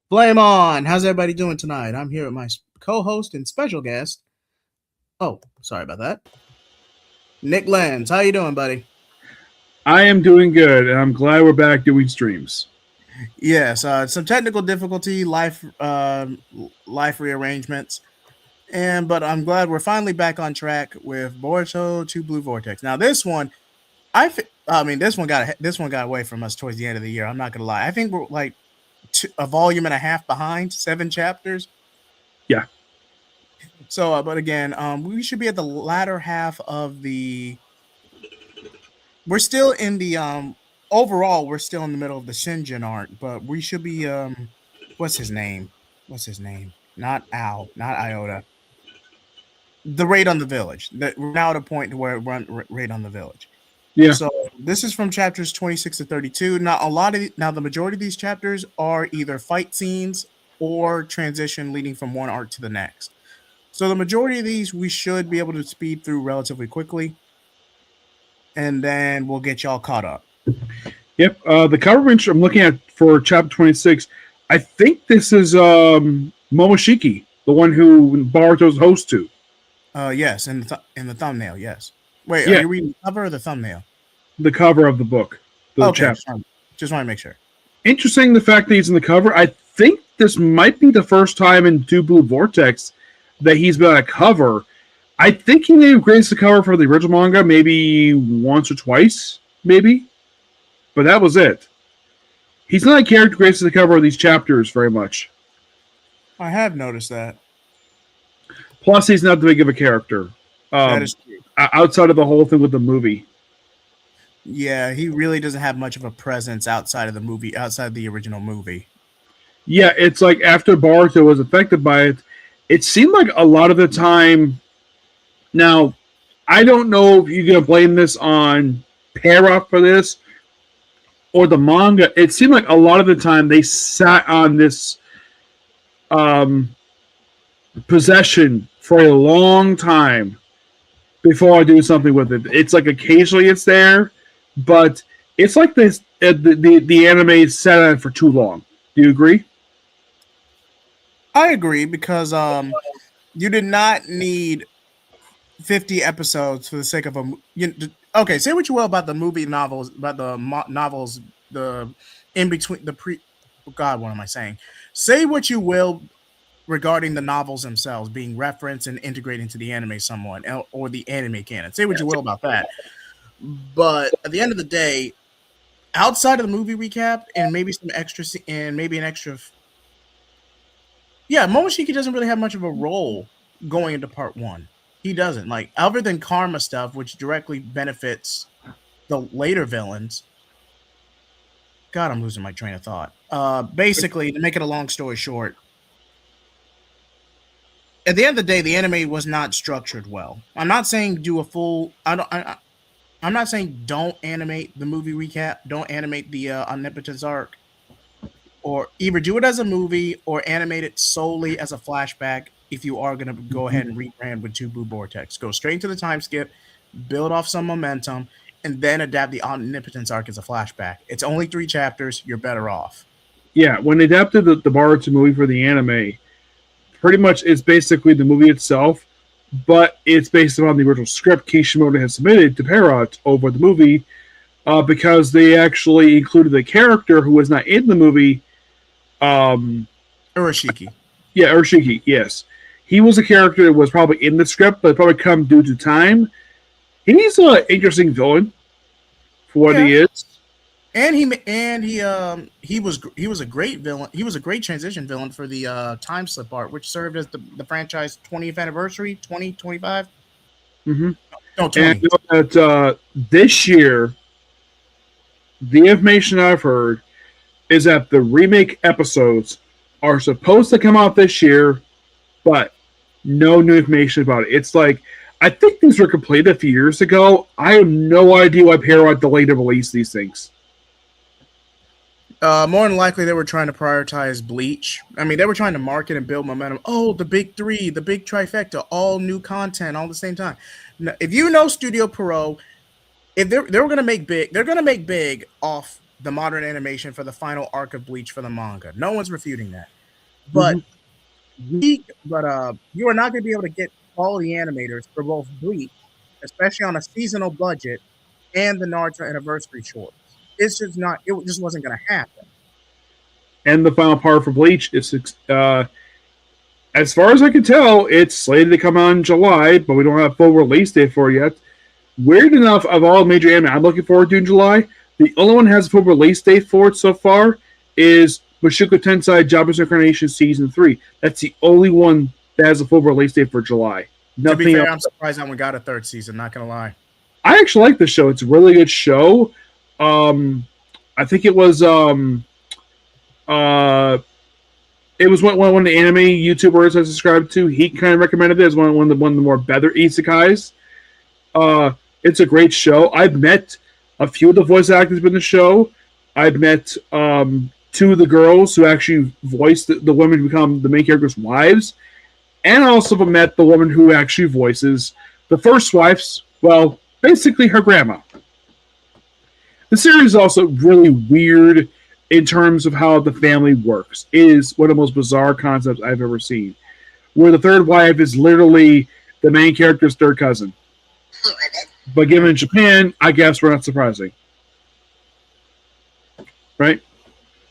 Flame on! How's everybody doing tonight? I'm here with my co-host and special guest. Oh, sorry about that. Nick Lenz. How you doing, buddy? I am doing good, and I'm glad we're back doing streams. Yes, some technical difficulty, life rearrangements, but I'm glad we're finally back on track with Boruto Two Blue Vortex. Now this one, this one got away from us towards the end of the year. I'm not gonna lie. I think we're like a volume and a half behind, 7 chapters. Yeah. So, but again, we should be at the latter half of the. We're still in the overall. We're still in the middle of the Shinjin arc, but we should be what's his name? What's his name? Not Al, not Iota. The raid on the village. We're now at a point where we're on raid on the village. Yeah. So this is from chapters 26 to 32. Now the majority of these chapters are either fight scenes or transition leading from one arc to the next. So the majority of these we should be able to speed through relatively quickly, and then we'll get y'all caught up. Yep. The cover image I'm looking at for chapter 26, I think this is Momoshiki, the one who Baruto's host to. Yes, in the thumbnail, yes. Wait, Yeah. are you reading the cover or the thumbnail? The cover of the book. The Okay, chapter. just want to make sure. Interesting the fact that he's in the cover. I think this might be the first time in Two Blue Vortex that he's been on a cover. I think he may have graced the cover for the original manga maybe once or twice, maybe. But that was it. He's not a character who graces the cover of these chapters very much. I have noticed that. Plus, he's not that big of a character. That is true. Outside of the whole thing with the movie. Yeah, he really doesn't have much of a presence outside of the movie, outside the original movie. Yeah, it's like after Baruto was affected by it, it seemed like a lot of the time. Now, I don't know if you're going to blame this on Para for this or the manga. It seemed like a lot of the time they sat on this possession for a long time before I do something with it. It's like occasionally it's there, but it's like this. The anime sat on it for too long. Do you agree? I agree because you did not need 50 episodes for the sake of okay, say what you will about the movie novels, about the novels, the in between the pre. God, what am I saying? Say what you will regarding the novels themselves being referenced and integrated into the anime somewhat, or the anime canon. Say what you will about that, but at the end of the day, outside of the movie recap and maybe some extra and maybe an extra. Yeah, Momoshiki doesn't really have much of a role going into part one. He doesn't, like, other than karma stuff, which directly benefits the later villains. God, I'm losing my train of thought. Basically, to make it a long story short, at the end of the day, the anime was not structured well. I'm not saying do a full. I'm not saying don't animate the movie recap. Don't animate the omnipotence arc, or either do it as a movie or animate it solely as a flashback. If you are going to go ahead and rebrand with Two Blue Vortex, go straight into the time skip, build off some momentum, and then adapt the omnipotence arc as a flashback. It's only 3 chapters. You're better off. Yeah, when they adapted the Baruto movie for the anime, pretty much it's basically the movie itself, but it's based on the original script Kishimoto has submitted to Parrot over the movie, because they actually included a character who was not in the movie. Urashiki. Yeah, Urashiki, yes. He was a character that was probably in the script, but probably come due to time. He's an interesting villain for what he is. And he was a great villain. He was a great transition villain for the time slip art, which served as the franchise 20th anniversary, 2025. Mm-hmm. No, 20. And that this year, the information I've heard is that the remake episodes are supposed to come out this year, but no new information about it. It's like, I think these were completed a few years ago. I have no idea why Parrot delayed to release these things. More than likely, they were trying to prioritize Bleach. I mean, they were trying to market and build momentum. Oh, the big three, the big trifecta, all new content all at the same time. Now, if you know Studio Pierrot, if they're going to make big, they're going to make big off the modern animation for the final arc of Bleach for the manga. No one's refuting that. but you are not going to be able to get quality animators for both Bleach, especially on a seasonal budget, and the Naruto anniversary shorts. It's just not. It just wasn't going to happen. And the final part for Bleach is, as far as I can tell, it's slated to come out in July, but we don't have a full release date for it yet. Weird enough, of all major anime I'm looking forward to in July, the only one that has a full release date for it so far is Mushoku Tensei Jobless Incarnation Season 3. That's the only one that has a full release date for July. Nothing to be fair, else. I'm surprised that one got a third season, not going to lie. I actually like this show. It's a really good show. I think it was one of the anime YouTubers I subscribed to. He kind of recommended it as one of the more better isekais. It's a great show. I've met a few of the voice actors in the show. I've met two of the girls who actually voiced the women who become the main characters' wives. And I also met the woman who actually voices the first wife's, well, basically her grandma. The series is also really weird in terms of how the family works. It is one of the most bizarre concepts I've ever seen, where the third wife is literally the main character's third cousin. But given in Japan, I guess we're not surprising. Right?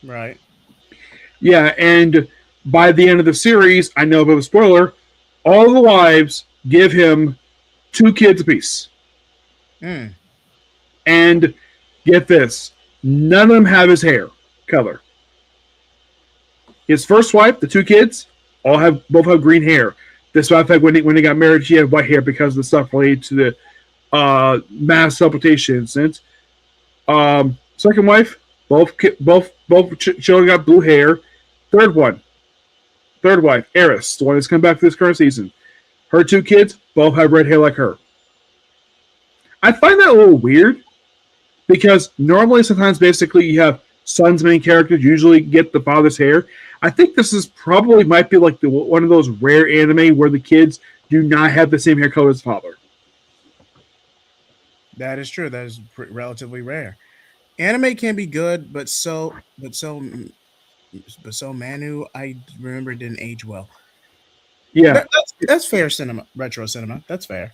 Right. Yeah, and by the end of the series, I know a bit of a spoiler, all the wives give him 2 kids apiece. And get this, none of them have his hair color. His first wife, the 2 kids, both have green hair. Despite the fact when they got married, she had white hair because of the stuff related to the mass teleportation incident. Second wife, both children got blue hair. Third wife, Eris, the one that's come back for this current season. Her 2 kids both have red hair like her. I find that a little weird because normally sometimes basically you have son's main characters usually get the father's hair. I think this is probably might be like one of those rare anime where the kids do not have the same hair color as the father. That is true. That is relatively rare. Anime can be good, but so Manu, I remember, didn't age well. Yeah, that's fair. Retro cinema. That's fair.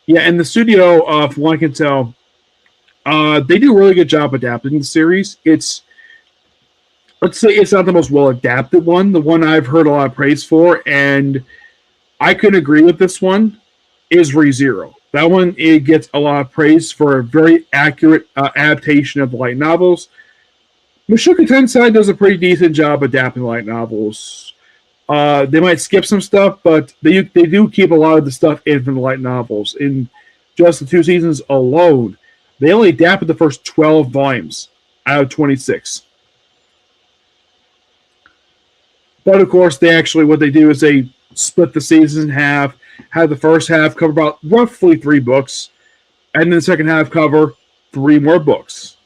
Yeah, and the studio, from what I can tell, they do a really good job adapting the series. Let's say it's not the most well adapted one. The one I've heard a lot of praise for, and I could agree with this one, is ReZero. That one, it gets a lot of praise for a very accurate adaptation of the light novels. Mushoku Tensei does a pretty decent job adapting light novels. They might skip some stuff, but they do keep a lot of the stuff in from the light novels. In just the 2 seasons alone, they only adapted the first 12 volumes out of 26. But of course, what they do is they split the seasons in half, have the first half cover about roughly 3 books, and then the second half cover 3 more books.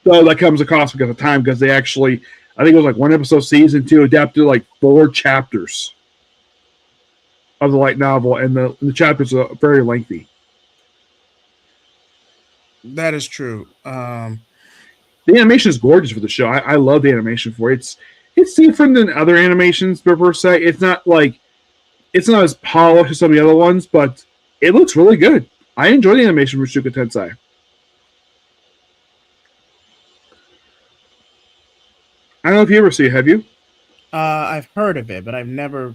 So that comes across because of time, because they actually, I think it was like 1 episode season 2 adapted like 4 chapters of the light novel, and the chapters are very lengthy. That is true. The animation is gorgeous for the show. I love the animation for it. It's different than other animations per se. It's not as polished as some of the other ones, but it looks really good. I enjoy the animation for Mushoku Tensei. I don't know if you ever see it. Have you? I've heard of it, but I've never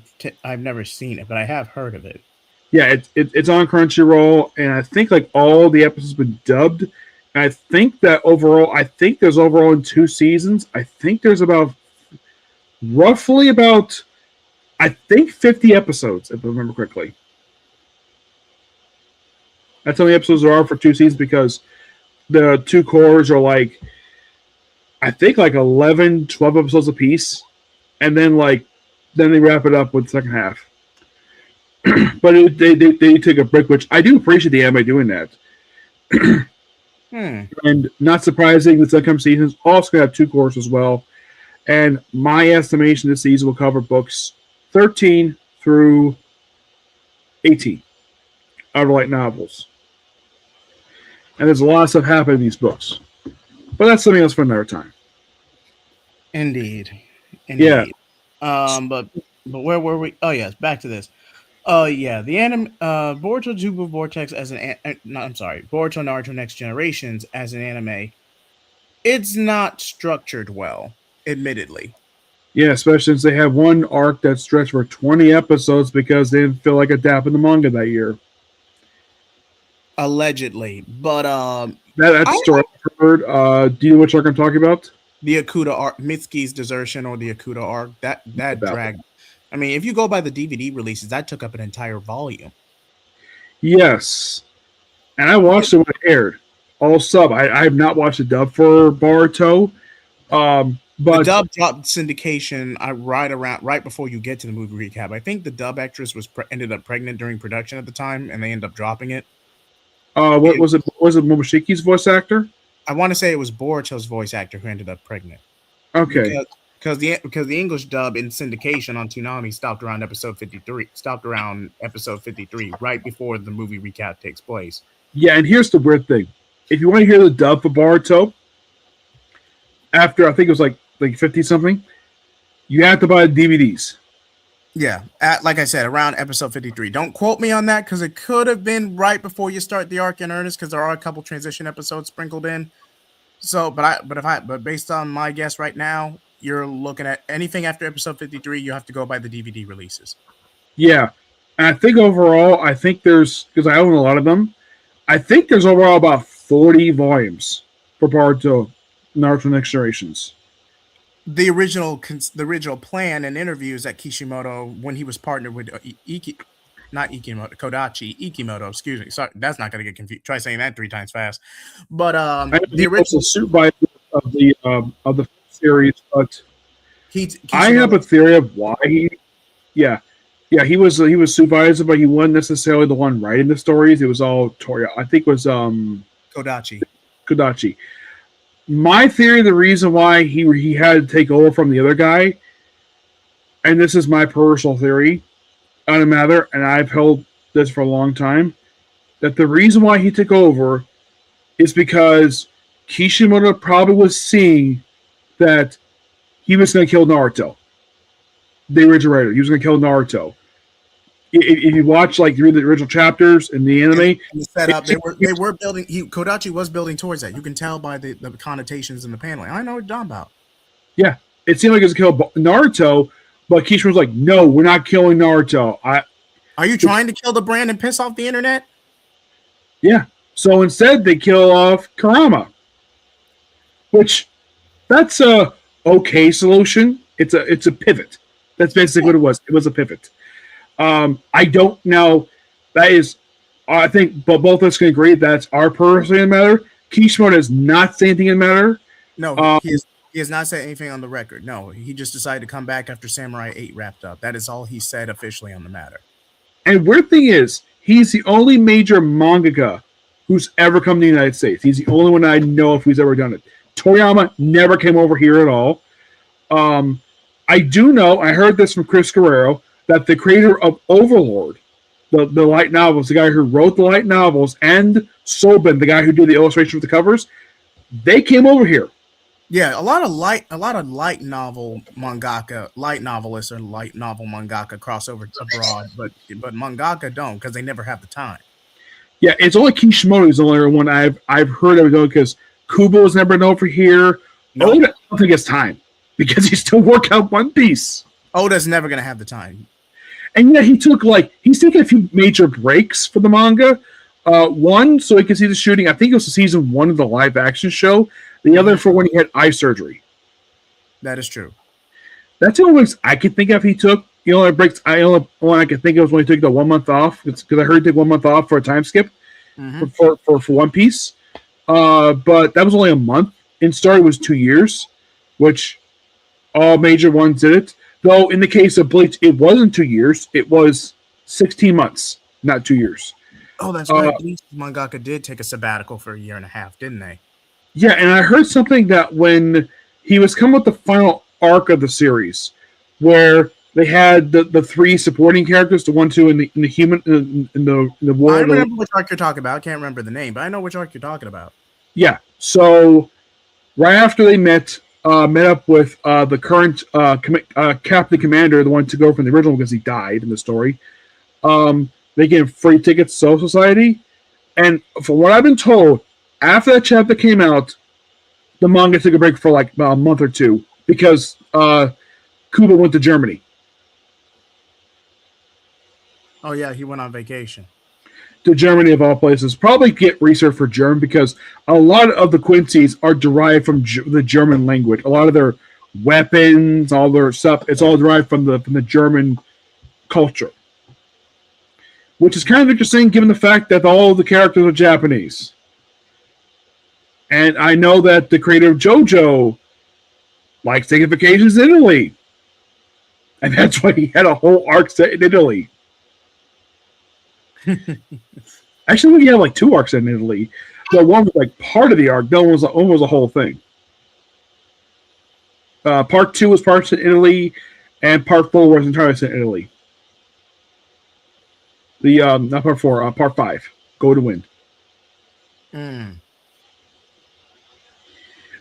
seen it. But I have heard of it. Yeah, it's on Crunchyroll, and I think like all the episodes have been dubbed. And I think that there's overall in 2 seasons. I think there's roughly about 50 episodes, if I remember correctly. That's how many episodes there are for 2 seasons, because the 2 cores are like, I think like 11, 12 episodes apiece, and then they wrap it up with the second half. But they take a break, which I do appreciate the anime doing that. And not surprising, the second season is also going to have 2 cores as well. And my estimation this season will cover books 13 through 18 of light novels. And there's a lot of stuff happening in these books. But that's something else for another time. Indeed. Yeah. But where were we? Oh yes, back to this. Yeah, the anime Boruto Two Blue Vortex as no, I'm sorry, Boruto Naruto Next Generations as an anime. It's not structured well, admittedly. Yeah, especially since they have one arc that stretched for 20 episodes because they didn't feel like adapting the manga that year. Allegedly, but That I story I've heard. Do you know which arc I'm talking about? the Akuta arc, Mitsuki's desertion or the Akuta arc, that About that. dragged. I mean, if you go by the DVD releases, that took up an entire volume. Yes, and I watched it when it aired. All sub. I have not watched the dub for Boruto. The But dub dropped syndication right before you get to the movie recap. I think the dub actress ended up pregnant during production at the time, and they ended up dropping it. what was it? Was it Momoshiki's voice actor? I want to say it was Boruto's voice actor who ended up pregnant Okay. because the English dub in syndication on Toonami stopped around episode 53. Stopped around episode 53, right before the movie recap takes place. Yeah, and here's the weird thing. If you want to hear the dub for Boruto, after I think it was like 50 something, you have to buy the DVDs. Yeah, like I said, around episode 53. Don't quote me on that because it could have been right before you start the arc in earnest because there are a couple transition episodes sprinkled in. So, but based on my guess right now, you're looking at anything after episode 53. You have to go by the DVD releases. Yeah, and I think overall, I think there's because I own a lot of them. I think there's overall about 40 volumes for Boruto, Naruto Next Generations. The original plan and interviews that Kishimoto when he was partnered with not Ikimoto, Kodachi Ikimoto. Excuse me, sorry, that's not going to get confused. Try saying that 3 times fast. But I know the he was original a supervisor of the series, but I have Kishimoto a theory of why he. Yeah, yeah, he was supervisor, but he wasn't necessarily the one writing the stories. It was all Toya. I think it was Kodachi. Kodachi. My theory, the reason why he had to take over from the other guy, and this is my personal theory on the matter, and I've held this for a long time, that the reason why he took over is because Kishimoto probably was seeing that he was going to kill Naruto. The original writer, he was going to kill Naruto. If you watch read the original chapters in the anime, in the setup, they were building. Kodachi was building towards that. You can tell by the connotations in the paneling. I know what you're talking about. Yeah, it seemed like it was going to kill Naruto, but Kishimoto was like, "No, we're not killing Naruto." Are you trying to kill the brand and piss off the internet? Yeah. So instead, they kill off Kurama, which that's a okay solution. It's a pivot. That's basically what it was. It was a pivot. I don't know. That is, I think, but both of us can agree that's our personal matter. Kishimoto does not say anything in the matter. No, he has not said anything on the record. No, he just decided to come back after Samurai 8 wrapped up. That is all he said officially on the matter. And weird thing is, he's the only major mangaka who's ever come to the United States. He's the only one I know of who's ever done it. Toriyama never came over here at all. I do know, I heard this from Chris Guerrero, that the creator of Overlord, the light novels, the guy who wrote the light novels, and Sobin, the guy who did the illustration for the covers, they came over here. Yeah, a lot of light novel mangaka, light novelists or light novel mangaka crossover abroad, but mangaka don't because they never have the time. Yeah, it's only Kishimoto who's the only one I've heard of it because Kubo's never been over here. Nope. Oda, I don't think he has time because he's still working on One Piece. Oda's never gonna have the time. And yeah, he's taken a few major breaks for the manga. One, so he could see the shooting. I think it was season 1 of the live action show. The other for when he had eye surgery. That is true. That's the only breaks I could think of he took. The only breaks only one I could think of was when he took the 1 month off. It's because I heard he took 1 month off for a time skip for One Piece. But that was only a month. In story was 2 years, which all major ones did it. Though in the case of Bleach, it wasn't 2 years. It was 16 months, not 2 years. Oh, that's right. Bleach mangaka did take a sabbatical for a year and a half, didn't they? Yeah, and I heard something that when he was coming with the final arc of the series, where they had the 3 supporting characters, the 1, 2, and the human in the world. I remember which arc you're talking about. I can't remember the name, but I know which arc you're talking about. Yeah. So right after they met met up with the current Captain Commander, the one to go from the original because he died in the story. They gave free tickets to Soul Society. And from what I've been told, after that chapter came out, the manga took a break for like about a month or two because Kuba went to Germany. Oh, yeah, he went on vacation. To Germany, of all places. Probably get research for German because a lot of the Quincy's are derived from the German language. A lot of their weapons, all their stuff, it's all derived from the German culture. Which is kind of interesting given the fact that all the characters are Japanese. And I know that the creator of JoJo likes taking vacations in Italy. And that's why he had a whole arc set in Italy. Actually, we had like 2 arcs in Italy. The one was like part of the arc. The other one was a whole thing. Part 2 was parts in Italy, and part 4 was entirely set in Italy. The not part 4, part 5. Go to Wind.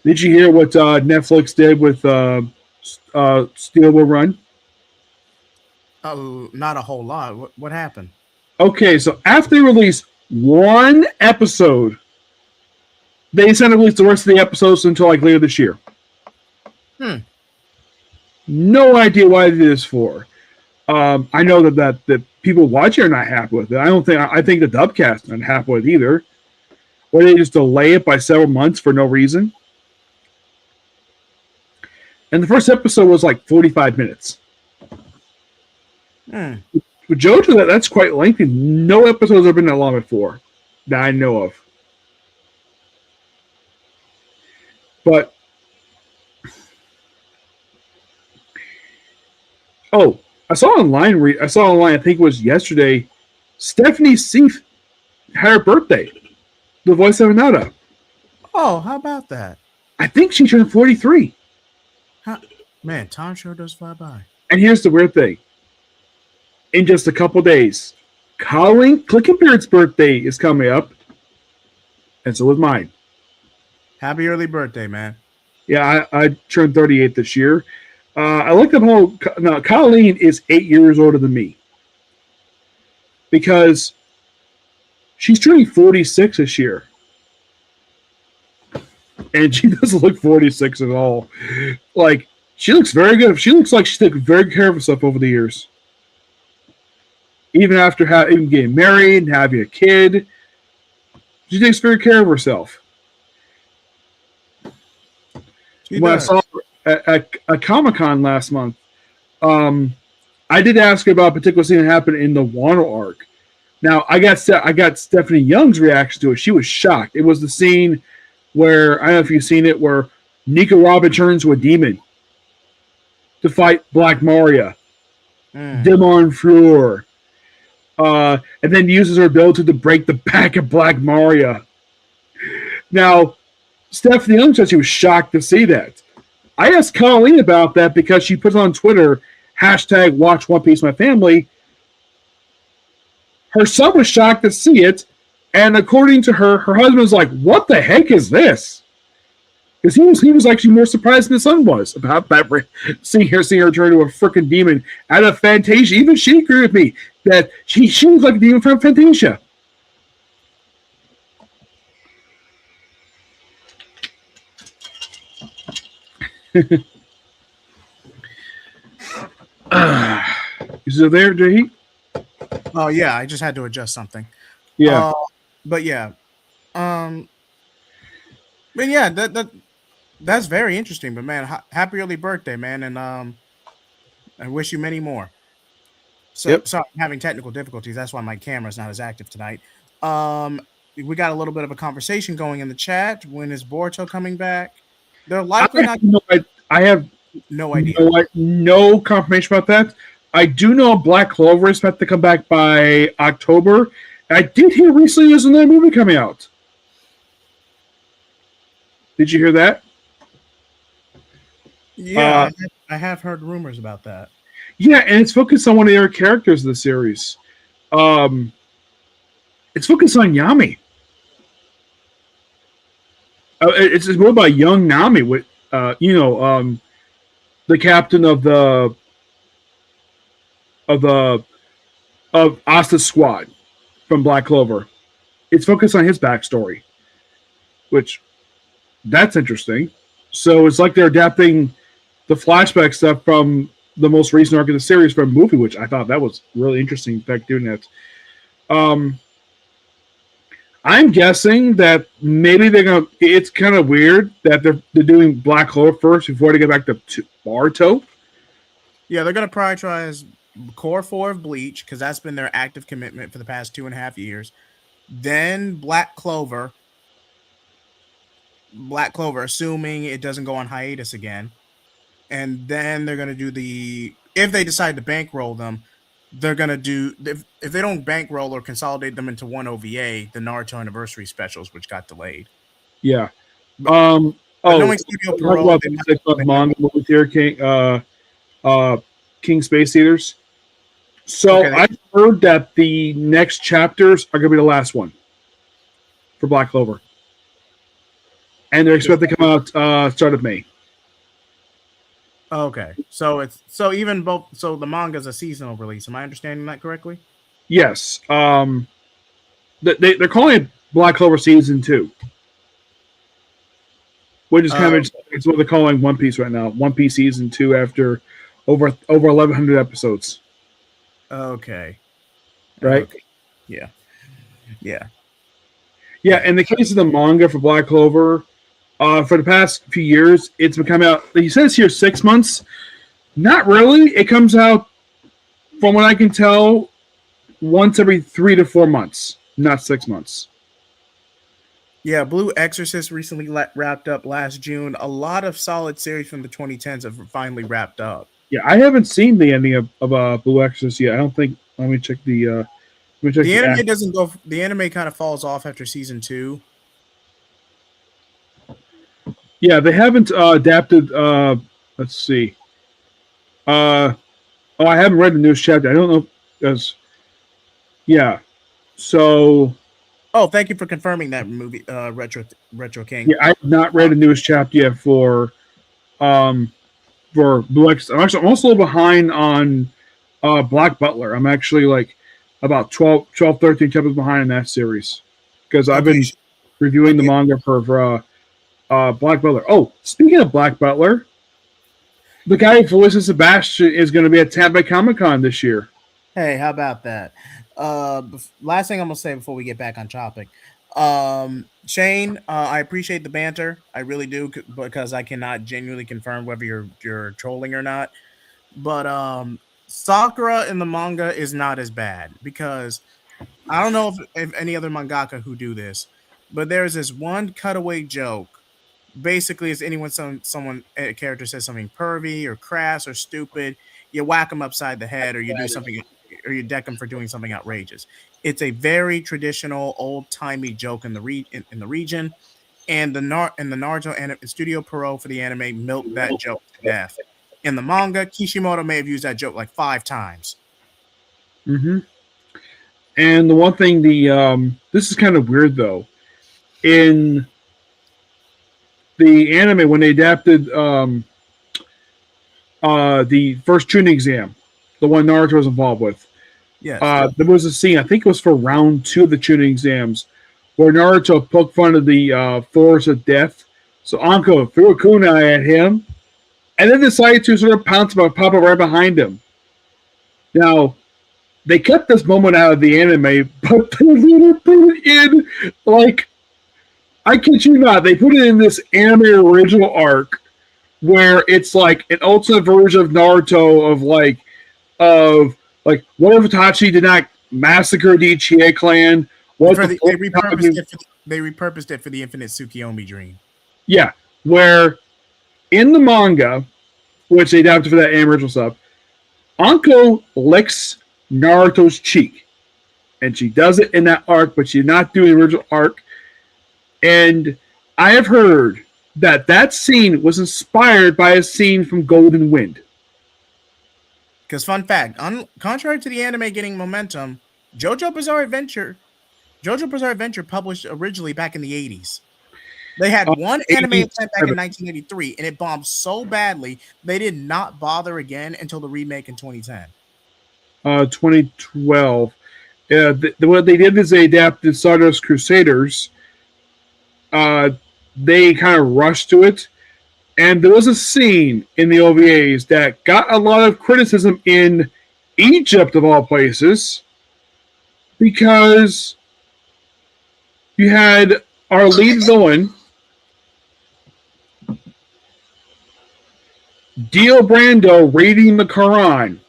Did you hear what Netflix did with Steel Will Run? Oh, not a whole lot. What happened? Okay, so after they released one episode, they decided to release the rest of the episodes until like later this year. No idea why they did this for. I know that people watching are not happy with it. I think the dubcast are not happy with it either. Or they just delay it by several months for no reason. And the first episode was like 45 minutes. With JoJo, that's quite lengthy. No episodes have been that long before that I know of. But I saw online. I think it was yesterday. Stephanie Seif had her birthday. The voice of Hinata. Oh, how about that? I think she turned 43. Man, time sure does fly by. And here's the weird thing. In just a couple days, Colleen Clickenbeard's birthday is coming up. And so is mine. Happy early birthday, man. Yeah, I turned 38 this year. I like the whole... Now, Colleen is 8 years older than me. Because she's turning 46 this year. And she doesn't look 46 at all. Like, she looks very good. She looks like she's taken very good care of herself over the years. Even after even getting married and having a kid, she takes very care of herself. When I saw her at Comic-Con last month, I did ask her about a particular scene that happened in the Wano arc. Now, I got Stephanie Young's reaction to it. She was shocked. It was the scene where, I don't know if you've seen it, where Nico Robin turns to a demon to fight Black Maria. Demon Fleur. And then uses her ability to break the back of Black Maria. Now, Stephanie Young said she was shocked to see that. I asked Colleen about that because she put on Twitter, hashtag watch One Piece My Family. Her son was shocked to see it, and according to her, her husband was like, what the heck is this? Because he was actually more surprised than his son was about that, seeing her turn to a freaking demon out of Fantasia. Even she agreed with me that she was like a demon from Fantasia. Is it there, Jay? Oh yeah, I just had to adjust something. Yeah, but yeah, but yeah, that's very interesting. But man, happy early birthday, man, and I wish you many more. So sorry, I'm having technical difficulties. That's why my camera's not as active tonight. We got a little bit of a conversation going in the chat. When is Boruto coming back? They're likely not. I have no idea. No confirmation about that. I do know Black Clover is meant to come back by October. I did hear recently there's another movie coming out. Did you hear that? Yeah, I have heard rumors about that. Yeah, and it's focused on one of the other characters of the series. It's focused on Yami. It's more about young Nami with the captain of the of Asta's squad from Black Clover. It's focused on his backstory, which that's interesting. So it's like they're adapting the flashback stuff from the most recent arc of the series from a movie, which I thought that was really interesting. In fact, doing that. Um, I'm guessing that maybe they're gonna. It's kind of weird that they're doing Black Clover first before they get back to Boruto. Yeah, they're gonna prioritize core four of Bleach because that's been their active commitment for the past 2.5 years. Then Black Clover, assuming it doesn't go on hiatus again, and then they're gonna do the if they decide to bankroll them, they're gonna do if they don't bankroll or consolidate them into one OVA, the Naruto Anniversary specials, which got delayed. Yeah. But, but Oh, knowing Studio talk Parole, about the 6 month manga movie here, King Space Eaters. So okay, I've heard that the next chapters are going to be the last one for Black Clover, and they're expected to come out start of May. okay. So it's so even both so the manga's a seasonal release. Am I understanding that correctly? Yes. They're calling it Black Clover Season 2, which is kind of it's what they're calling One Piece right now. One Piece Season 2 after over 1,100 episodes. Okay. Right. Okay. Yeah. Yeah. Yeah. In the case of the manga for Black Clover, for the past few years, it's been coming out. He says here 6 months. Not really. It comes out, from what I can tell, once every 3 to 4 months, not 6 months. Yeah, Blue Exorcist recently wrapped up last June. A lot of solid series from the 2010s have finally wrapped up. Yeah, I haven't seen the ending of Blue Exorcist yet. I don't think. Let me check the. The anime doesn't go. The anime kind of falls off after season 2. Yeah, they haven't adapted. Let's see. I haven't read the newest chapter. I don't know. Because. Yeah. So. Oh, thank you for confirming that movie, Retro King. Yeah, I have not read the newest chapter yet for Blue Exorcist. I'm also a little behind on Black Butler. I'm actually like about 12, 13 chapters behind in that series because I've been reviewing the manga for Black Butler. Oh, speaking of Black Butler, the guy who voices Sebastian is going to be at Tampa Comic Con this year. Hey, how about that? Last thing I'm gonna say before we get back on topic. Shane, I appreciate the banter. I really do because I cannot genuinely confirm whether you're trolling or not. But Sakura in the manga is not as bad because I don't know if any other mangaka who do this, but there's this one cutaway joke. Basically, is someone a character says something pervy or crass or stupid, you whack them upside the head, or you do something, or you deck them for doing something outrageous. It's a very traditional, old timey joke in the in the region, and the Naruto and Studio Pro for the anime milked that joke to death. In the manga, Kishimoto may have used that joke like 5 times. Mm-hmm. And the one thing, this is kind of weird though. In the anime, when they adapted the first tuning exam, the one Naruto was involved with, there was a scene, I think it was for round 2 of the tuning exams, where Naruto poked fun of the Forest of Death. So Anko threw a kunai at him, and then decided to sort of pounce about Papa right behind him. Now, they cut this moment out of the anime, but they put it in, like, I kid you not, they put it in this anime original arc where it's like an ultimate version of Naruto of what if Itachi did not massacre the Ichie clan? They repurposed it for the Infinite Tsukiyomi dream. Yeah, where in the manga, which they adapted for that anime original stuff, Anko licks Naruto's cheek. And she does it in that arc, but she's not doing the original arc. And I have heard that scene was inspired by a scene from Golden Wind. Because fun fact, contrary to the anime getting momentum, JoJo Bizarre Adventure published originally back in the 80s. They had one anime attempt back in 87. 1983, and it bombed so badly they did not bother again until the remake in 2010. 2012. What they did is they adapted Stardust Crusaders. Uh, they kind of rushed to it, and there was a scene in the OVAs that got a lot of criticism in Egypt, of all places, because you had our lead villain, Dio Brando, reading the Quran.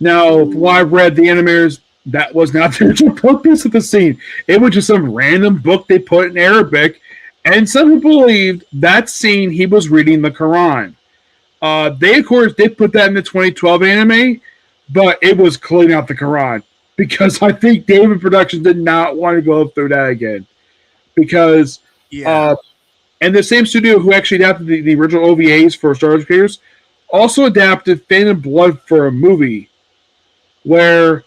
Now, from what I've read, the animators, that was not the original purpose of the scene. It was just some random book they put in Arabic, and some people believed that scene he was reading the Quran. They, of course, did put that in the 2012 anime, but it was clearly not the Quran, because I think David Productions did not want to go through that again. Because, and the same studio who actually adapted the original OVAs for Star Wars Creators also adapted Phantom Blood for a movie, where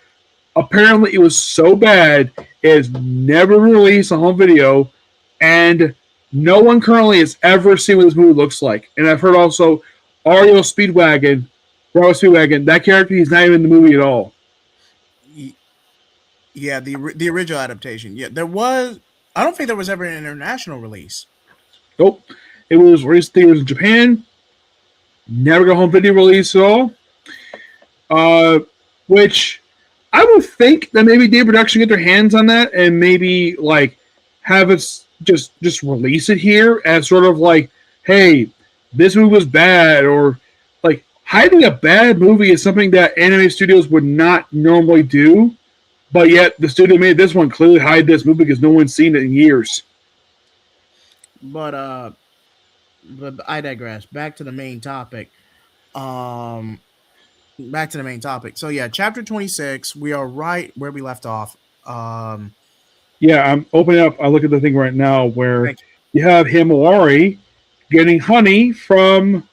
apparently it was so bad it is never released on home video, and no one currently has ever seen what this movie looks like. And I've heard also Bravo Speedwagon, that character, he's not even in the movie at all. Yeah, the original adaptation. Yeah, there was. I don't think there was ever an international release. Nope. It was released theaters in Japan. Never got home video release at all. Which I would think that maybe Day Production get their hands on that and maybe like have it just release it here as sort of like, hey, this movie was bad, or like hiding a bad movie is something that anime studios would not normally do, but yet the studio made this one clearly hide this movie because no one's seen it in years. But I digress. Back to the main topic. So yeah, chapter 26. We are right where we left off. Yeah, I'm opening up. I look at the thing right now where you have Himawari getting honey from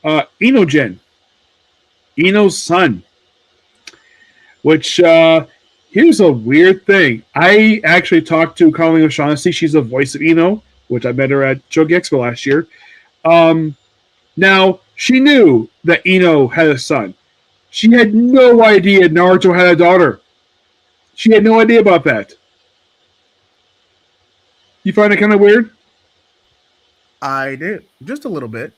Inogen, Ino's son. Which here's a weird thing. I actually talked to Colleen O'Shaughnessy. She's the voice of Ino, which I met her at Shogi Expo last year. Now, she knew that Ino had a son. She had no idea Naruto had a daughter. She had no idea about that. You find it kind of weird? I did. Just a little bit.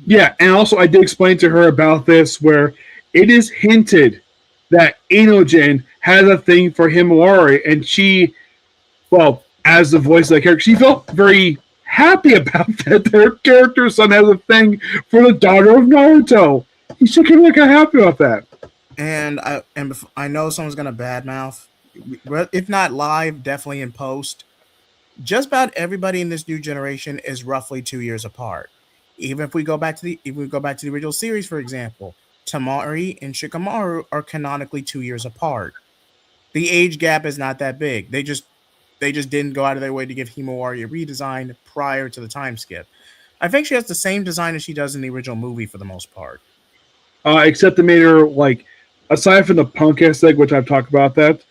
Yeah, and also I did explain to her about this where it is hinted that Inogen has a thing for Himawari, and she, well, as the voice of that character, she felt very happy about that. Their character's son has a thing for the daughter of Naruto. He should be like happy about that. And I know someone's gonna badmouth, if not live, definitely in post. Just about everybody in this new generation is roughly 2 years apart. Even if we go back to the original series, for example, Tamari and Shikamaru are canonically 2 years apart. The age gap is not that big. They just didn't go out of their way to give Himawari a redesign prior to the time skip. I think she has the same design as she does in the original movie for the most part. Except they made her, like, aside from the punk aspect, which I've talked about that,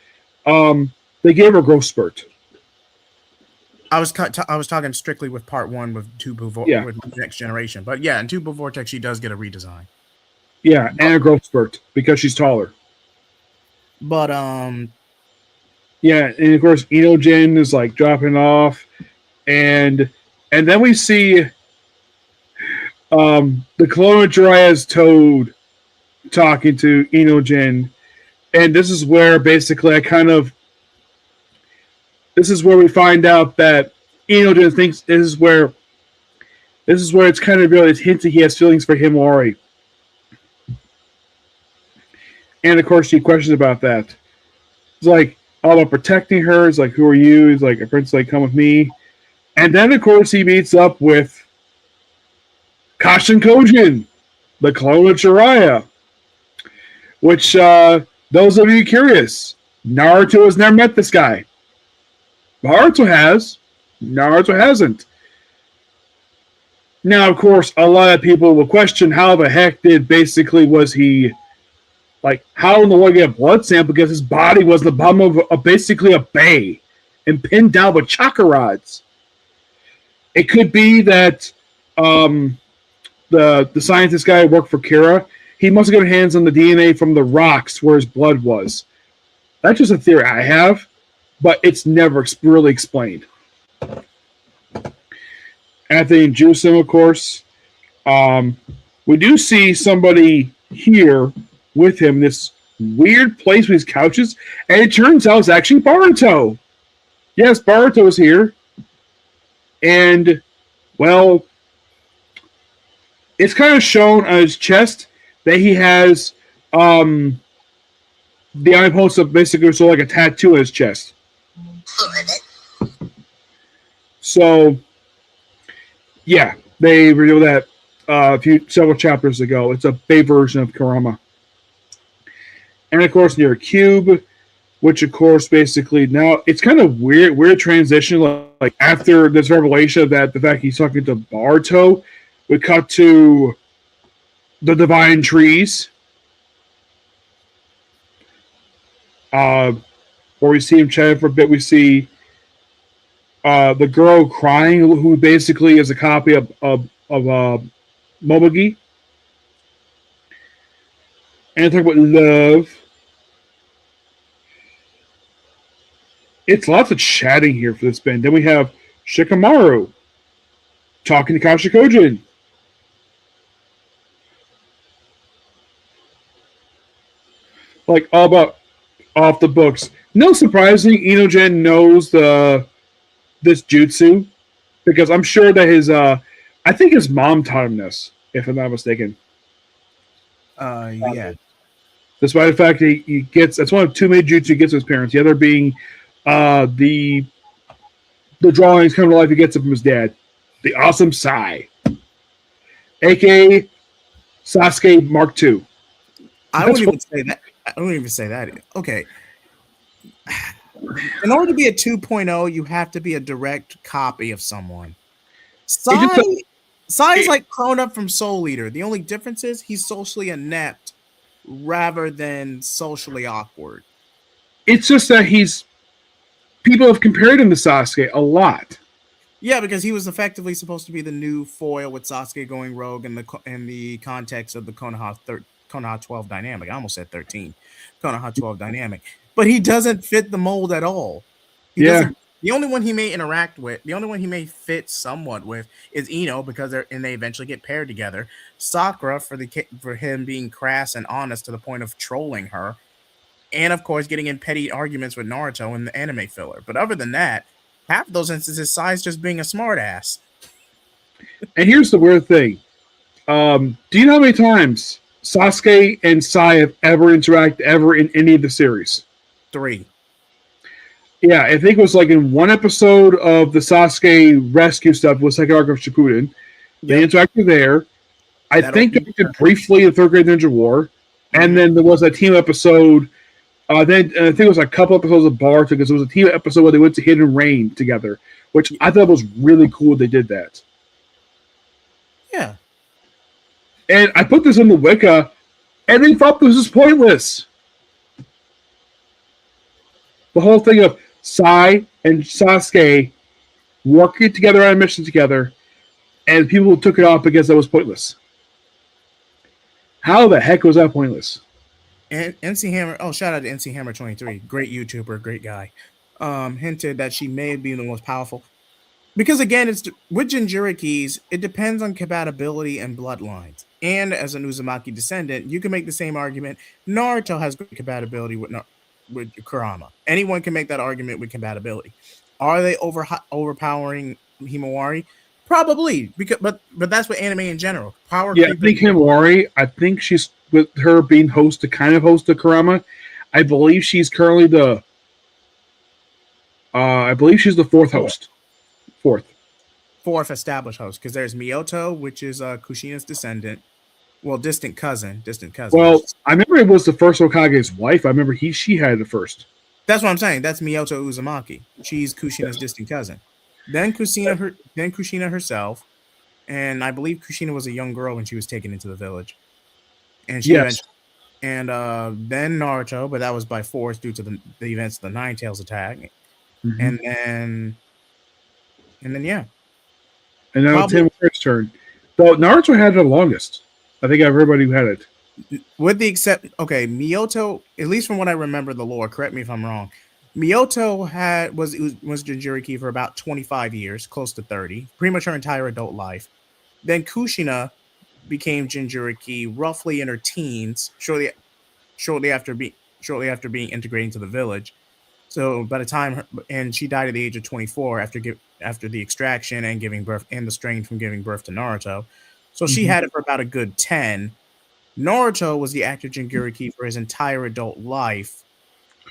they gave her growth spurt. I was talking strictly with part one with with Next Generation. But yeah, in Two Blue Vortex, she does get a redesign. Yeah, and a growth spurt because she's taller. But yeah, and of course Inogen is like dropping off, and then we see the clone of Jiraiya's Toad talking to Inogen, and this is where basically this is where we find out that Inogen thinks this is where it's kind of really hinted he has feelings for Himawari. And of course, she questions about that. It's like, all about protecting her. It's like, who are you? He's like, a prince, like, come with me. And then, of course, he meets up with Kashin Kojin, the clone of Jiraiya. Which, those of you curious, Naruto has never met this guy. Naruto has. Naruto hasn't. Now, of course, a lot of people will question how the heck was he... Like, how in the world get a blood sample because his body was the bottom of basically a bay. and pinned down with chakra rods. It could be that the scientist guy who worked for Kira, he must have got hands on the DNA from the rocks where his blood was. That's just a theory I have, but it's never really explained. Anthony and Juicem, of course. We do see somebody here with him, this weird place with his couches, and it turns out it's actually Boruto. Yes, Boruto is here. And, well, it's kind of shown on his chest that he has the eye post of basically so like a tattoo on his chest. So, yeah, they revealed that several chapters ago. It's a Bay version of Kurama. And of course, near a cube, which of course basically now it's kind of weird transition. Like after this revelation that the fact he's talking to Boruto, we cut to the divine trees, where we see him chatting for a bit. We see the girl crying, who basically is a copy of Momogi, and talk about love. It's lots of chatting here for this band. Then we have Shikamaru talking to Kashikojin. Like, all about off the books. No surprising, Inogen knows this jutsu, because I'm sure that I think his mom taught him this, if I'm not mistaken. Yeah. Despite the fact that he gets, that's one of two main jutsu he gets from his parents. The other being the drawings come to life he gets it from his dad. The awesome Sai. A.K.A. Sasuke Mark II. I wouldn't even say that. I don't even say that. Okay. In order to be a 2.0, you have to be a direct copy of someone. Sai is like cloned up from Soul Eater. The only difference is he's socially inept rather than socially awkward. It's just that people have compared him to Sasuke a lot. Yeah, because he was effectively supposed to be the new foil with Sasuke going rogue in the context of the Konoha 12 dynamic. I almost said 13. Konoha 12 dynamic. But he doesn't fit the mold at all. The only one he may interact with, the only one he may fit somewhat with is Ino, because they eventually get paired together. Sakura for him being crass and honest to the point of trolling her. And of course, getting in petty arguments with Naruto in the anime filler. But other than that, half of those instances, Sai's just being a smartass. And here's the weird thing. Do you know how many times Sasuke and Sai have ever interacted in any of the series? 3. Yeah, I think it was like in one episode of the Sasuke rescue stuff was second arc of Shippuden. They interacted there. I think they did briefly in Third Grade Ninja War. Mm-hmm. And then there was a team episode. Then I think it was a couple episodes of Boruto, because it was a team episode where they went to Hidden Rain together, which I thought was really cool they did that. Yeah. And I put this in the Wicca, and they thought this was pointless. The whole thing of Sai and Sasuke working together on a mission together, and people took it off because that was pointless. How the heck was that pointless? And NC Hammer, shout out to NC Hammer 23, great YouTuber, great guy. Hinted that she may be the most powerful. Because again, it's with Jinchurikis, it depends on compatibility and bloodlines. And as an Uzumaki descendant, you can make the same argument. Naruto has great compatibility with Kurama. Anyone can make that argument with compatibility. Are they overpowering Himawari? Probably, but that's what anime in general. Power. Yeah, I think Himawari. I think she's, with her being host to Kurama. I believe she's currently the. I believe she's the fourth host. Fourth established host, because there's Miyoto, which is Kushina's descendant. Well, distant cousin. Well, I remember it was the first Hokage's wife. I remember she had it first. That's what I'm saying. That's Miyoto Uzumaki. She's Kushina's distant cousin. Then Kushina herself, and I believe Kushina was a young girl when she was taken into the village. And then Naruto, but that was by force due to the events of the Nine Tails attack. Mm-hmm. And then yeah, And now it's probably him his turn. Though Naruto had it the longest. I think everybody who had it. with the except okay, Miyoto, at least from what I remember the lore, correct me if I'm wrong. Miyoto was Jinchuriki for about 25 years, close to 30, pretty much her entire adult life. Then Kushina became Jinchuriki roughly in her teens, shortly after being integrated into the village. So by the time and she died at the age of 24 after the extraction and giving birth and the strain from giving birth to Naruto. So she Mm-hmm. had it for about a good 10. Naruto was the active Jinchuriki for his entire adult life.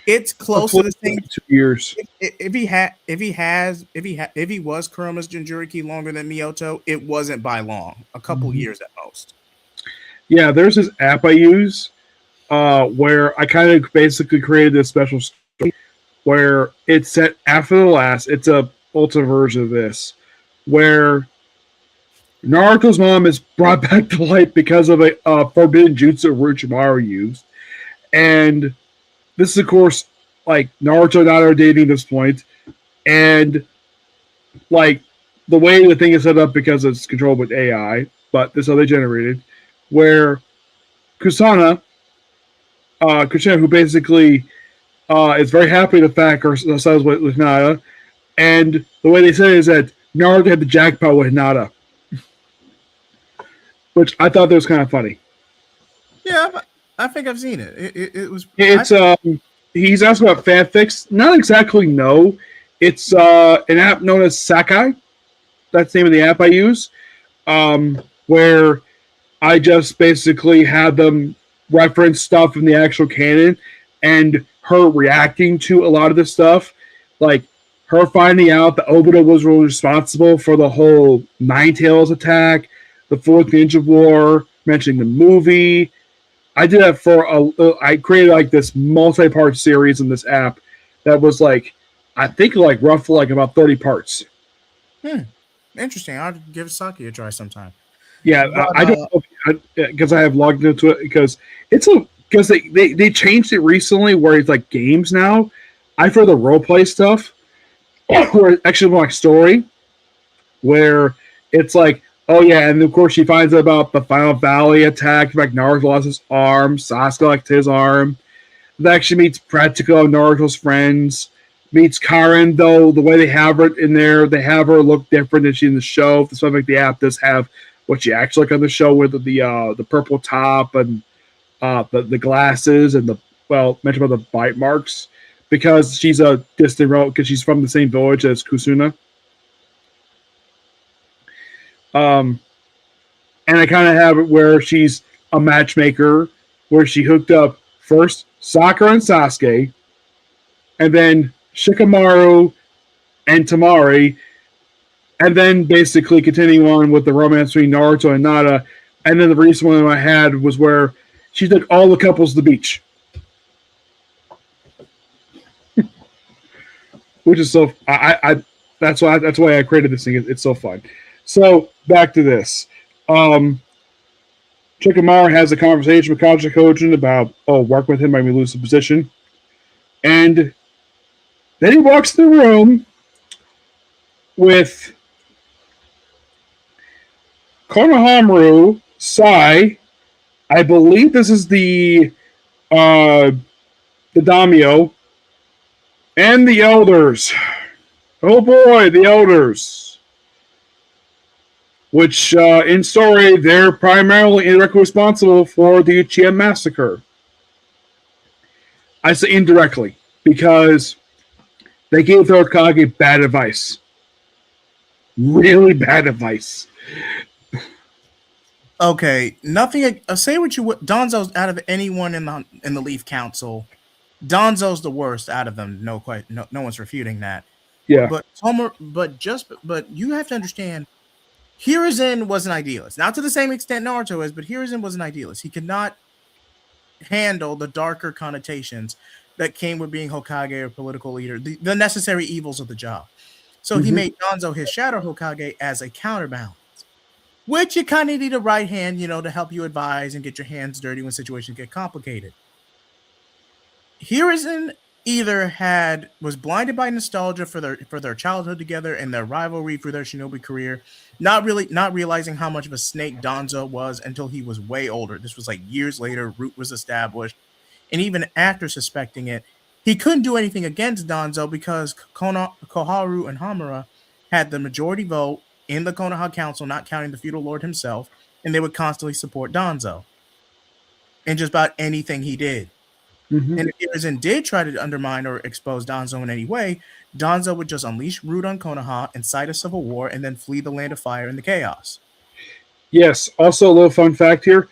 It's close to Roughly the same. 2 years. If he was Kuroma's Jinchuriki longer than Miyoto, it wasn't by long, a couple Mm-hmm. years at most. Yeah, there's this app I use where I kind of basically created this special story where it's set after the last. It's a ultra version of this where Naruto's mom is brought back to life because of a forbidden jutsu Orochimaru used, and this is of course like Naruto and Naruto dating at this point, and like the way the thing is set up because it's controlled with AI, but this is how they generated, where Kusana, Kushina, who basically is very happy the fact her son is with Nada, and the way they said it is that Naruto had the jackpot with Nada, which I thought that was kind of funny. Yeah, I think I've seen it. It was I It's he's asked about fanfics. Not exactly. No, it's an app known as Sakai. That's the name of the app I use. Where I just basically have them reference stuff in the actual canon and her reacting to a lot of this stuff, like her finding out that Obito was responsible for the whole Nine Tails attack, the Fourth Ninja War, mentioning the movie. I did that for I created like this multi-part series in this app that was like, I think like roughly like about 30 parts. hmm, interesting. I'll give Saki a try sometime. Yeah, But I don't know because I have logged into it because it's a because they changed it recently where it's like games now. I prefer the role play stuff where it's actually more like story where it's like, oh yeah, and of course she finds out about the Final Valley attack, like Naruto lost his arm, Sasuke lost his arm. That actually meets Practical, Naruto's friends. Meets Karen, though the way they have her in there, they have her look different than she in the show. The stuff like the app does have what she actually like on the show with the purple top and the glasses and the mentioned about the bite marks because she's a distant relative because she's from the same village as Kusuna. Um, and I kind of have it where she's a matchmaker where she hooked up first Sakura and Sasuke, and then Shikamaru and Tamari, and then basically continuing on with the romance between Naruto and Nada. And then the recent one I had was where she took all the couples to the beach, which is so I that's why I created this thing. It's so fun. So back to this. Shikamaru has a conversation with Kaja Kojin about work with him might we lose the position, and then he walks the room with Konohamaru, Sai. I believe this is uh, the Daimyo, and the Elders. Oh boy, the Elders. Which, in story, they're primarily indirectly responsible for the Uchiha massacre. I say indirectly, because they gave the Hokage bad advice. Really bad advice. okay, nothing. Say what you would. Donzo's out of anyone in the Leaf Council. Donzo's the worst out of them. No, quite. No one's refuting that. Yeah. But you have to understand. Hiruzen was an idealist, not to the same extent Naruto is, but Hiruzen was an idealist. He could not handle the darker connotations that came with being Hokage or political leader, the necessary evils of the job. So he Mm-hmm. made Danzo his Shadow Hokage as a counterbalance, which you kind of need a right hand, to help you advise and get your hands dirty when situations get complicated. Hiruzen, either had was blinded by nostalgia for their childhood together and their rivalry for their shinobi career, not realizing how much of a snake Danzo was until he was way older. This was like years later. Root was established, and even after suspecting it, he couldn't do anything against Danzo because Koharu and Hamura had the majority vote in the Konoha Council, not counting the feudal lord himself, and they would constantly support Danzo in just about anything he did. Mm-hmm. And if Hiruzen did try to undermine or expose Danzo in any way, Danzo would just unleash Root on Konoha, incite a civil war, and then flee the land of fire and the chaos. Yes. Also, a little fun fact here: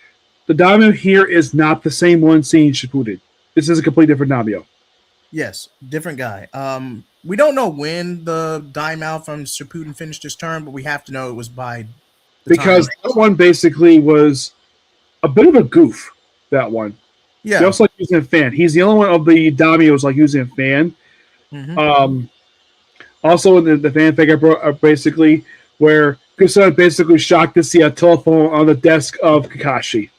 the daimyo here is not the same one seen in Shippuden. This is a completely different daimyo. Yes, different guy. We don't know when the Daimao from Shippuden finished his term, but we have to know it was by the time. Because that one basically was a bit of a goof. That one. He Yeah. also like using a fan. He's the only one of the daimyos like using a fan. Mhm. Also, in the fanfic I brought up basically where Kusuna basically shocked to see a telephone on the desk of Kakashi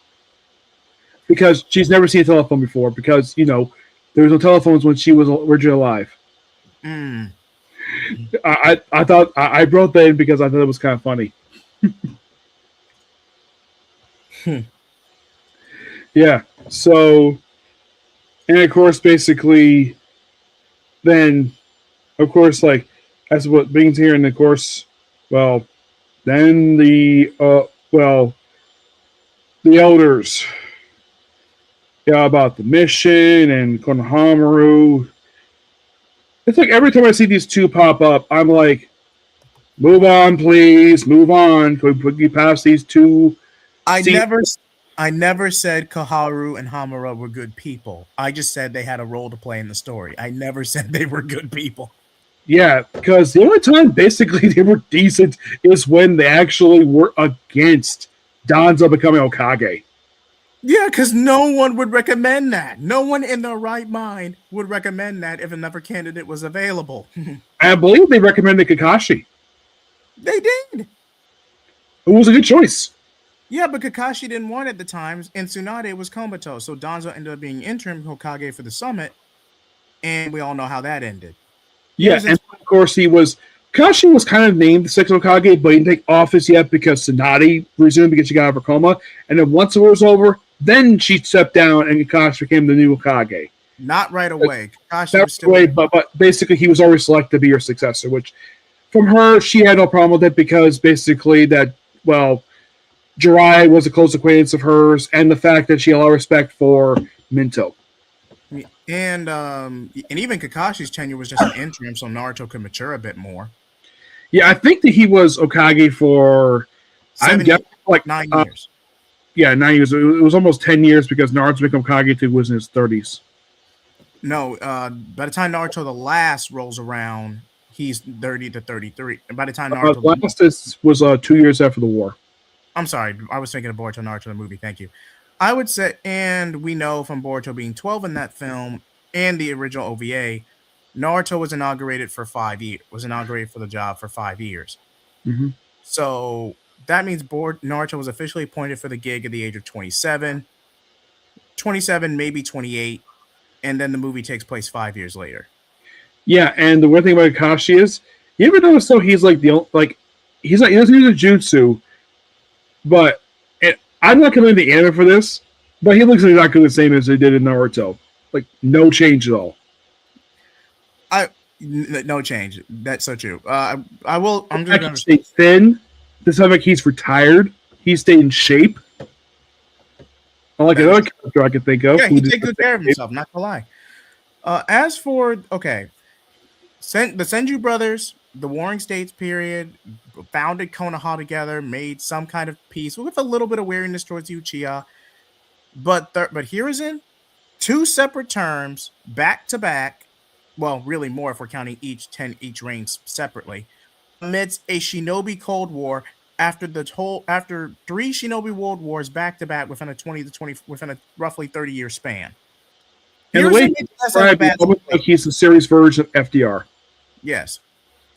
because she's never seen a telephone before because there was no telephones when she was originally alive. Mm. I thought I brought that in because I thought it was kind of funny. Yeah. So, and of course, basically, then, of course, like that's what brings here, and of course, well, then the elders, yeah, about the mission and Konohamaru. It's like every time I see these two pop up, I'm like, move on, please, move on. Can we put you past these two? I never I never said Koharu and Hamura were good people. I just said they had a role to play in the story. I never said they were good people. Yeah, because the only time basically they were decent is when they actually were against Danzo becoming Hokage. Yeah, because no one would recommend that. No one in their right mind would recommend that if another candidate was available. I believe they recommended Kakashi. They did. It was a good choice. Yeah, but Kakashi didn't want it at the time, and Tsunade was comatose, so Danzo ended up being interim Hokage for the summit, and we all know how that ended. Yeah, and of course Kakashi was kind of named the sixth Hokage, but he didn't take office yet because Tsunade resumed because she got out of her coma, and then once it was over, then she stepped down and Kakashi became the new Hokage. Not right away. Kakashi was still but basically he was already selected to be your successor, which from her, she had no problem with it because basically Jirai was a close acquaintance of hers, and the fact that she had a lot of respect for Minto. And even Kakashi's tenure was just an interim, so Naruto could mature a bit more. Yeah, I think that he was Hokage for 9 years. Yeah, 9 years. It was almost 10 years because Naruto became Hokage was in his 30s. No, by the time Naruto the last rolls around, he's 30 to 33. And by the time Naruto last was 2 years after the war. I'm sorry, I was thinking of Boruto Naruto the movie. Thank you. I would say, and we know from Boruto being 12 in that film and the original OVA, Naruto was inaugurated for 5 years. Was inaugurated for the job for 5 years. Mm-hmm. So that means Naruto was officially appointed for the gig at the age of 27, maybe 28, and then the movie takes place 5 years later. Yeah, and the weird thing about Kakashi is, you ever notice though he doesn't use a jutsu, but I'm not coming to the anime for this, but he looks exactly the same as he did in Naruto. Like no change at all. No change. That's so true. I'm just going to stay thin. This time, like he's retired. He stayed in shape. Unlike another character I can think of. Yeah, he takes good care of himself. Not to lie. As for the Senju brothers, the Warring States period, founded Konoha together, made some kind of peace with a little bit of wariness towards Uchiha. But Hiruzen, 2 separate terms, back to back. Well, really more if we're counting each reign separately. Amidst a Shinobi Cold War after 3 Shinobi World Wars back to back within a roughly 30-year span. And the way he's the series version of FDR. Yes.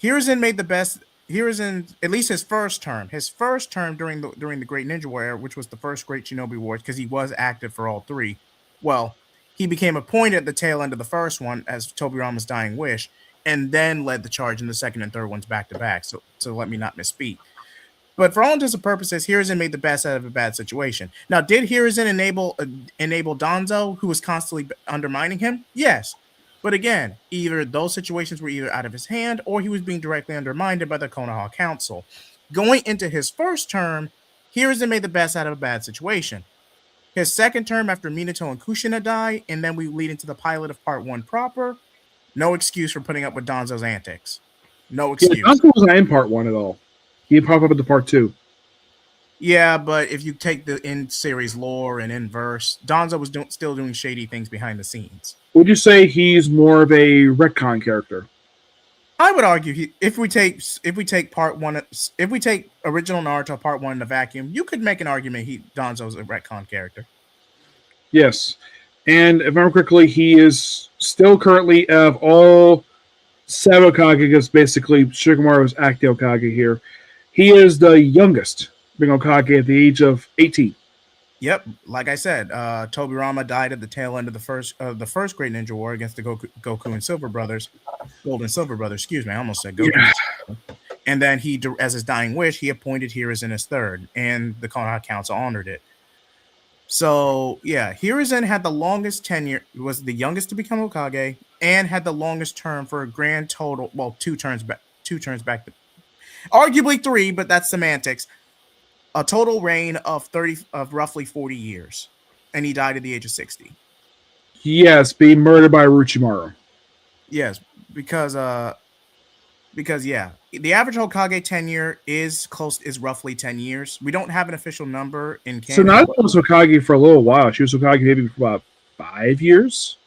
Hiruzen made the best. Hiruzen, at least his first term during the Great Ninja War, which was the first Great Shinobi Wars, because he was active for all 3. Well, He became appointed at the tail end of the first one as Tobirama's dying wish, and then led the charge in the second and third ones back to back. So let me not misspeak. But for all intents and purposes, Hiruzen made the best out of a bad situation. Now, did Hiruzen enable Danzo, who was constantly undermining him? Yes. But again, either those situations were either out of his hand or he was being directly undermined by the Konoha Council. Going into his first term, Hiruzen made the best out of a bad situation. His second term after Minato and Kushina die, and then we lead into the pilot of part 1 proper, no excuse for putting up with Danzo's antics. No excuse. Yeah, Danzo was not in part 1 at all. He popped up into part 2. Yeah, but if you take the in-series lore and in-verse, Danzo was still doing shady things behind the scenes. Would you say he's more of a retcon character? I would argue if we take part 1, if we take original Naruto part 1 in the vacuum, you could make an argument Danzo's a retcon character. Yes, and if I remember correctly, he is still currently of all 7 Hokage, because basically Shikamaru is active Hokage here. He is the youngest being Hokage at the age of 18. Yep, like I said, Tobirama died at the tail end of the first Great Ninja War against the Goku and Silver Brothers, Gold and Silver Brothers. Excuse me, I almost said Goku. Yeah. And then he, as his dying wish, he appointed Hiruzen as third, and the Konoha Council honored it. So yeah, Hiruzen had the longest tenure, was the youngest to become Hokage, and had the longest term for a grand total. Well, two turns back, arguably 3, but that's semantics. A total reign of roughly 40 years, and he died at the age of 60. Yes, being murdered by Orochimaru. Yes, because yeah, the average Hokage tenure is roughly 10 years. We don't have an official number in canon. So Naruto was Hokage for a little while. She was Hokage maybe for about 5 years.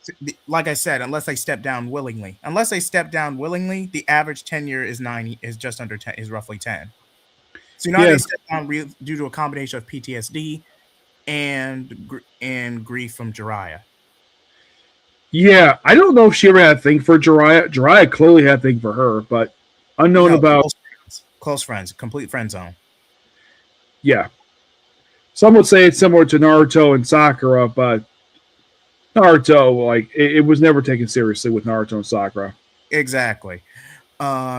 Like I said, unless they step down willingly. The average tenure is just under 10, is roughly 10. So now they stepped down due to a combination of PTSD and grief from Jiraiya. Yeah, I don't know if she ever had a thing for Jiraiya. Jiraiya clearly had a thing for her, but unknown about... Close friends, complete friend zone. Yeah. Some would say it's similar to Naruto and Sakura, but Naruto, like, it was never taken seriously with Naruto and Sakura. Exactly.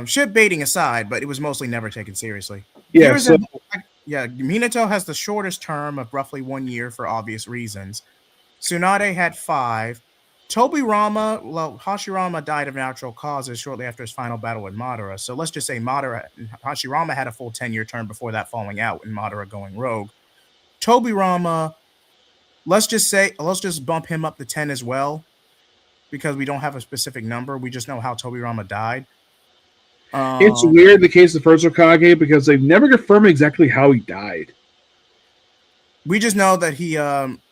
Ship baiting aside, but it was mostly never taken seriously. Yeah, Minato has the shortest term of roughly 1 year for obvious reasons. Tsunade had 5. Hashirama died of natural causes shortly after his final battle with Madara. So let's just say Hashirama had a full 10-year term before that falling out and Madara going rogue. Tobirama, let's just bump him up to 10 as well, because we don't have a specific number. We just know how Tobirama died. It's weird, the case of the first Hokage, because they've never confirmed exactly how he died. We just know that he,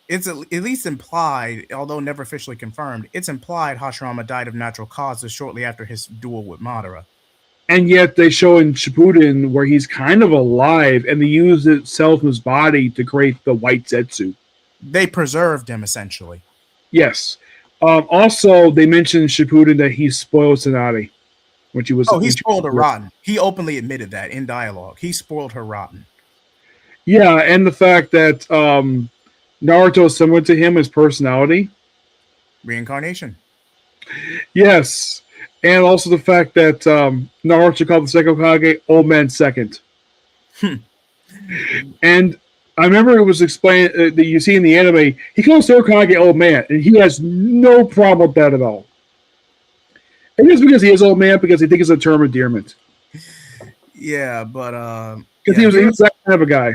it's at least implied, although never officially confirmed, it's implied Hashirama died of natural causes shortly after his duel with Madara. And yet they show in Shippuden where he's kind of alive, and they use itself in his body to create the white Zetsu. They preserved him, essentially. Yes. Also, they mentioned in Shippuden that he spoiled Tsunade. He spoiled her rotten. He openly admitted that in dialogue. He spoiled her rotten. Yeah, and the fact that Naruto is similar to him, his personality. Reincarnation. Yes. And also the fact that Naruto called the second Hokage Old Man Second. And I remember it was explained that you see in the anime, he calls the Hokage Old Man, and he has no problem with that at all. And it's because he is old man, because he thinks it's a term of endearment. Yeah, but because he was that kind of a guy.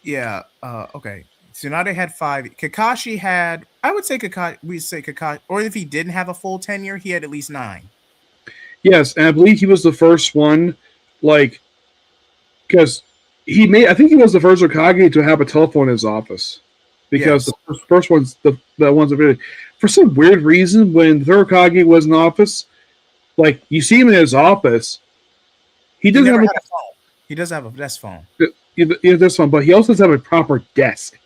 Yeah. Okay. Tsunade had 5. Kakashi had, I would say Kakashi, or if he didn't have a full tenure, he had at least 9. Yes, and I believe he was the first one, because I think he was the first Hokage to have a telephone in his office. Because the first ones, the ones that really, for some weird reason, when the third Hokage was in office, you see him in his office, he doesn't have a phone. He does have a desk phone. He has this phone, but he also doesn't have a proper desk.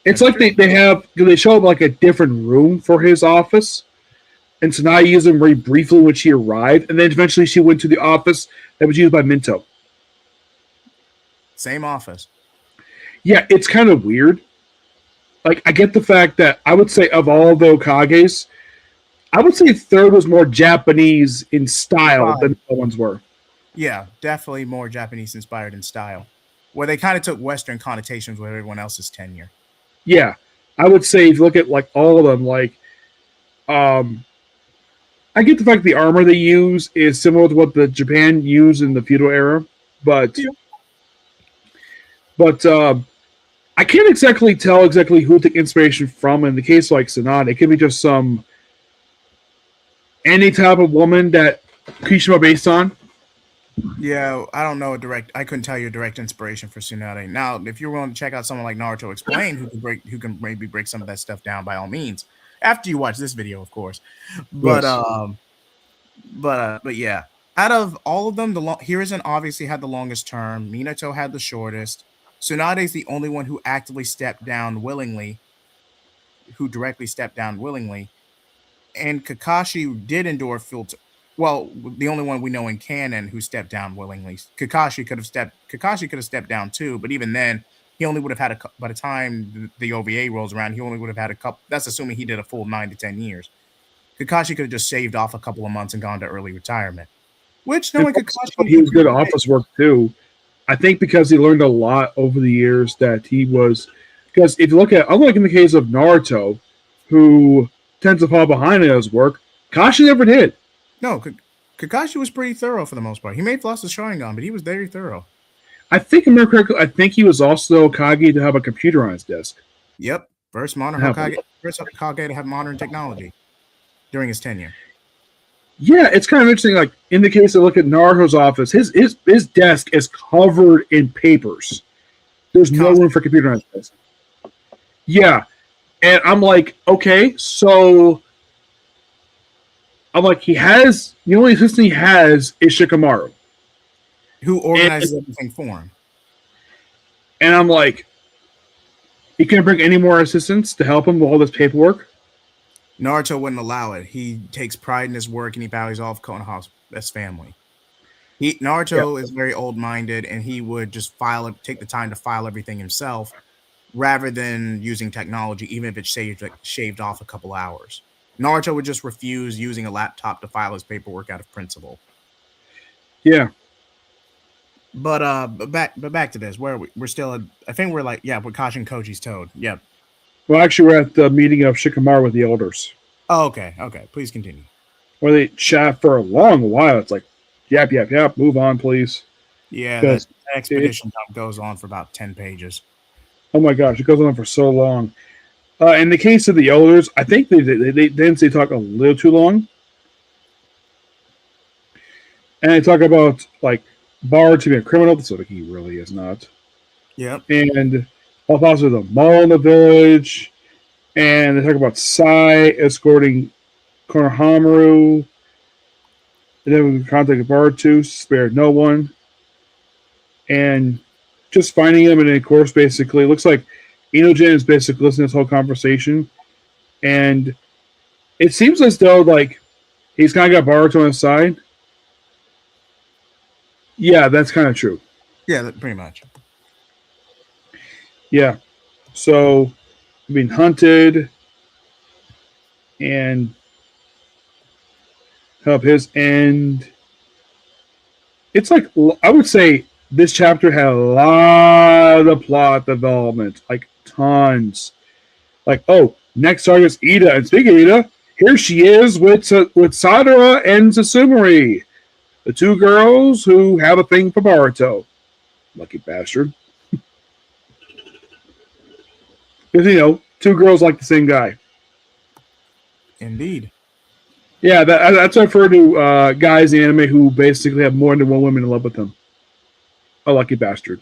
It's like they show him a different room for his office, and Tsunade used him very briefly when she arrived, and then eventually she went to the office that was used by Minto. Same office. Yeah, it's kind of weird. like I get the fact that I would say of all the Okages, I would say third was more Japanese in style than the other ones were. Yeah, definitely more Japanese inspired in style, where they kind of took Western connotations with everyone else's tenure. Yeah, I would say if you look at like all of them, like um, I get the fact the armor they use is similar to what the Japan used in the feudal era, but Yeah. but I can't exactly tell exactly who to take inspiration from. In the case of, like Sonata, it could be just some any type of woman that Kishima based on. Yeah, I don't know a direct. I couldn't tell you a direct inspiration for Tsunade. Now, if you're willing to check out someone like Naruto Explained, who can maybe break some of that stuff down, by all means, after you watch this video, of course. But Yes. but yeah, out of all of them, Hiruzen obviously had the longest term. Minato had the shortest. Tsunade is the only one who actively stepped down willingly, who directly stepped down willingly, and Kakashi did endure filter. Well, the only one we know in canon who stepped down willingly. Kakashi could have stepped down too, but even then, he only would have had by the time the OVA rolls around, he only would have had a couple. That's assuming he did a full 9 to 10 years. Kakashi could have just saved off a couple of months and gone to early retirement. Which, And knowing Kakashi, he was good at office work too. I think because he learned a lot over the years that he was. Because if you look at, unlike in the case of Naruto, who tends to fall behind in his work, Kashi never did. No, Kakashi was pretty thorough for the most part. He may have lost his Sharingan, but he was very thorough. I think, if I remember correctly, I think he was also Kage to have a computer on his desk. Yep, first Hokage to have modern technology during his tenure. Yeah, it's kind of interesting. Like in the case of look at Naruto's office, his desk is covered in papers. There's no room for a computer on his desk. Yeah, and I'm like, okay, so I'm like, he has the only assistant he has is Shikamaru, who organizes everything for him. And I'm like, he can't bring any more assistants to help him with all this paperwork. Naruto wouldn't allow it. He takes pride in his work and he values all of Konoha's best family. Naruto is very old-minded, and he would just take the time to file everything himself, rather than using technology, even if it shaved off a couple hours. Naruto would just refuse using a laptop to file his paperwork out of principle. Yeah. But back to this. Where are we? We're still I think we're with Kashin Koji's Toad. Yep. Well, actually, we're at the meeting of Shikamaru with the elders. Oh, okay. Please continue. Where they chat for a long while. It's like, yap. Move on, please. Yeah, the expedition goes on for about 10 pages. Oh my gosh, it goes on for so long. In the case of the elders, I think they talk a little too long, and they talk about like Bard to be a criminal, so he really is not. Yep. And also the mall in the village, and they talk about Sai escorting Konohamaru. And then we contact Bard spared no one, and just finding him, and of course, basically, it looks like Inogen is basically listening to this whole conversation, and it seems as though like he's kind of got Boruto on his side. Yeah, that's kind of true. Yeah, pretty much. Yeah, so being hunted and help his end. It's like I would say this chapter had a lot of plot development, like tons. Like, oh, next target's Ida, and speaking of Ida, here she is with Sadara and Sasumari, the two girls who have a thing for Boruto. Lucky bastard. Because, two girls like the same guy. Indeed. Yeah, that's what I refer to guys in anime who basically have more than one woman in love with them. A lucky bastard.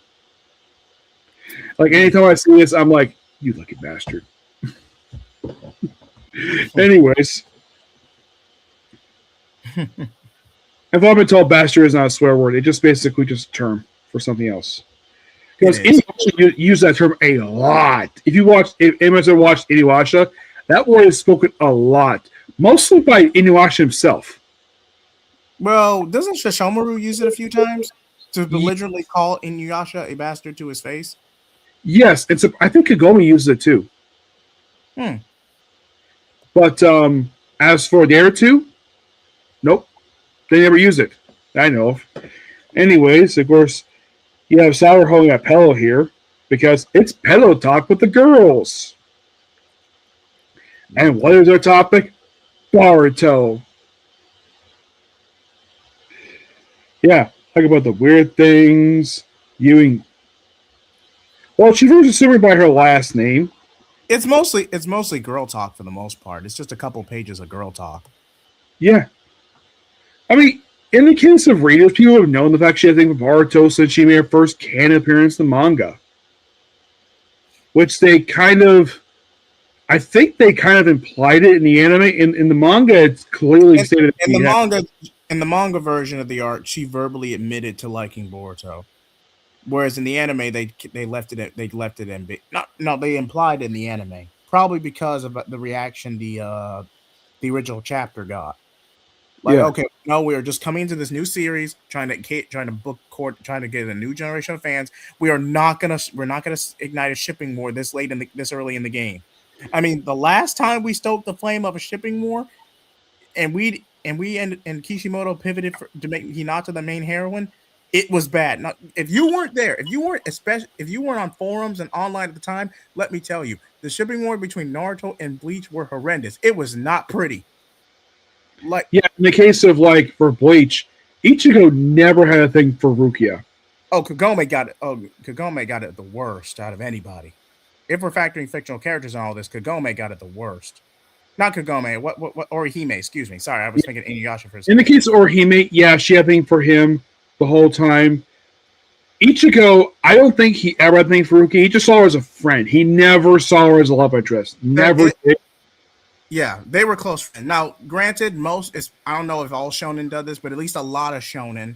Like, anytime I see this, I'm like, you lucky bastard. Anyways. I've always been told bastard is not a swear word. It's just basically just a term for something else. Because you use that term a lot. If anyone ever watched Inuyasha, that word is spoken a lot. Mostly by Inuyasha himself. Well, doesn't Sesshomaru use it a few times to belligerently call Inuyasha a bastard to his face? Yes, I think Kagome uses it too. Hmm. But as for the other two, nope, they never use it. I know of. Anyways, of course, you have Sour holding a pillow here because it's pillow talk with the girls. And what is our topic? Boruto. Yeah, talk about the weird things. Ewing. Well, she refers to Sumi by her last name. It's mostly girl talk for the most part. It's just a couple pages of girl talk. Yeah. I mean, in the case of readers, people have known the fact she had a thing with Boruto since she made her first canon appearance in the manga. Which they kind of, I think they kind of implied it in the anime. In the manga, it's clearly In, stated. in the manga version of the art, she verbally admitted to liking Boruto. Whereas in the anime, they left it in not no they implied in the anime, probably because of the reaction the original chapter got. Like, Yeah. okay, no, we are just coming into this new series, trying to book court, trying to get a new generation of fans. We're not gonna ignite a shipping war this early in the game. I mean, the last time we stoked the flame of a shipping war, and Kishimoto pivoted to make Hinata the main heroine, it was bad. Now, if you weren't there, if you weren't on forums and online at the time, let me tell you, the shipping war between Naruto and Bleach were horrendous. It was not pretty. Like, Yeah, in the case of, like, for Bleach, Ichigo never had a thing for Rukia. oh, Kagome got it. Oh, Kagome got it the worst out of anybody. If we're factoring fictional characters and all this, Kagome got it the worst. Not Kagome. What? Orihime. Excuse me. Sorry, I was thinking Inuyasha for a In the second. case of Orihime, yeah, she had a thing for him the whole time. Ichigo, I don't think he ever had a thing for Rukia. He just saw her as a friend. He never saw her as a love interest. Never did. Yeah, they were close friends. Now, granted, I don't know if all shonen does this, but at least a lot of shonen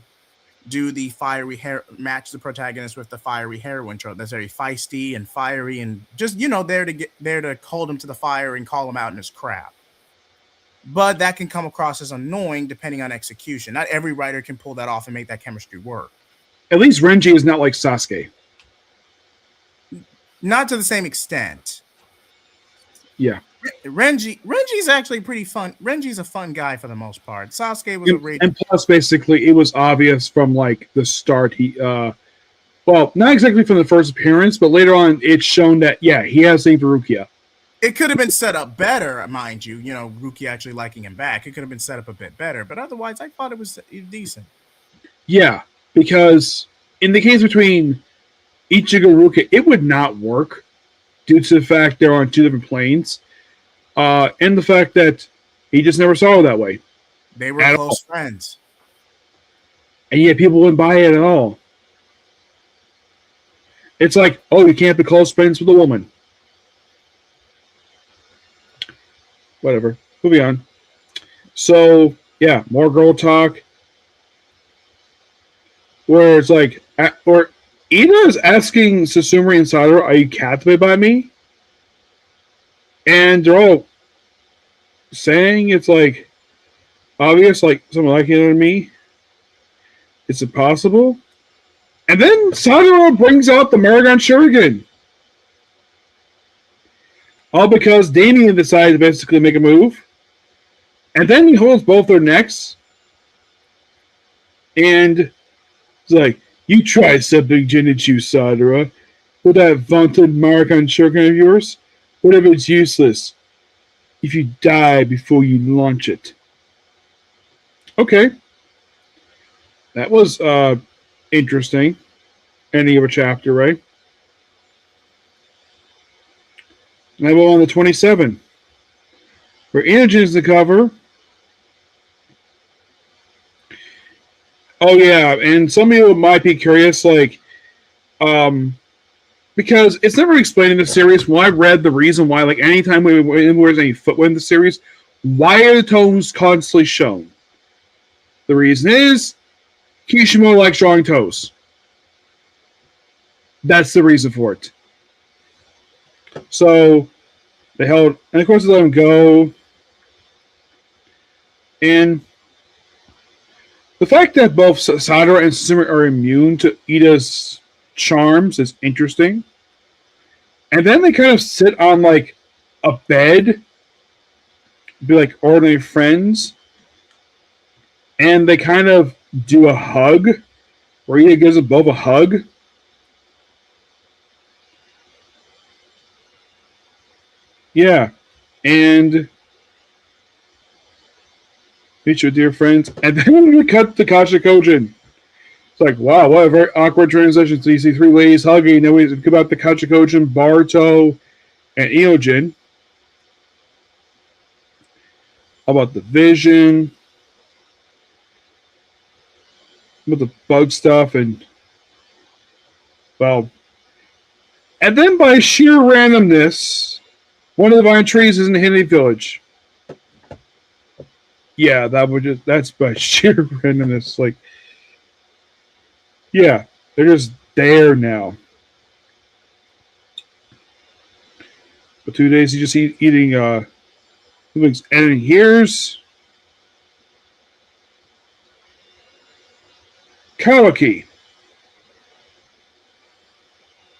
do the fiery hair match the protagonist with the fiery heroine trope. That's very feisty and fiery and just there to hold him to the fire and call him out in his crap. But that can come across as annoying depending on execution. Not every writer can pull that off and make that chemistry work. At least Renji is not like Sasuke. Not to the same extent. Yeah. Renji's actually pretty fun. Renji's a fun guy for the most part. Sasuke was a raging. And plus, basically, it was obvious from, like, the start. Well, not exactly from the first appearance, but later on, it's shown that, yeah, he has a thing for Rukia. It could have been set up better, mind you. You know, Ruki actually liking him back. It could have been set up a bit better, but otherwise, I thought it was decent. Yeah, because in the case between Ichigo and Rukia, it would not work due to the fact they're on two different planes, and the fact that he just never saw her that way. They were close friends. And yet people wouldn't buy it at all. It's like, oh, you can't be close friends with a woman. Whatever. Moving on. So, yeah, more girl talk. Where it's like, or Ina is asking Susumori and Sadara, are you captivated by me? And they're all saying it's like obvious, like someone like it on me. Is it possible? And then Sadara brings out the Maragon Shuriken. All because Damien decides to basically make a move. And then he holds both their necks. And it's like, you try something, Genichi Sadara, with that vaunted Maragon Shuriken of yours. What if it's useless? If you die before you launch it. Okay. That was interesting. Ending of a chapter, right? Level on the 27. For Inogen's the cover. Oh yeah, and some of you might be curious, like, because it's never explained in the series. When I read the reason why, like, anytime there's any footwear in the series, why are the toes constantly shown? The reason is Kishimoto likes drawing toes. That's the reason for it. So they held, and of course they let him go. And the fact that both Sadara and Susumori are immune to Ida's charms is interesting. And then they kind of sit on, like, a bed, be like ordinary friends, and they kind of do a hug where he gives them both a hug. Yeah, and meet your dear friends, and then we cut to Kasha Kojin. It's like, wow, what a very awkward transition. So you see three ladies hugging, and then we come back to Kasha Kojin, Boruto, and Iojin. About the vision, with the bug stuff, and well, and then by sheer randomness, one of the vine trees is in the Hindi village. Yeah, that's by sheer randomness. Like, yeah, they're just there now. For 2 days, you just eating things. And here's Kawaki.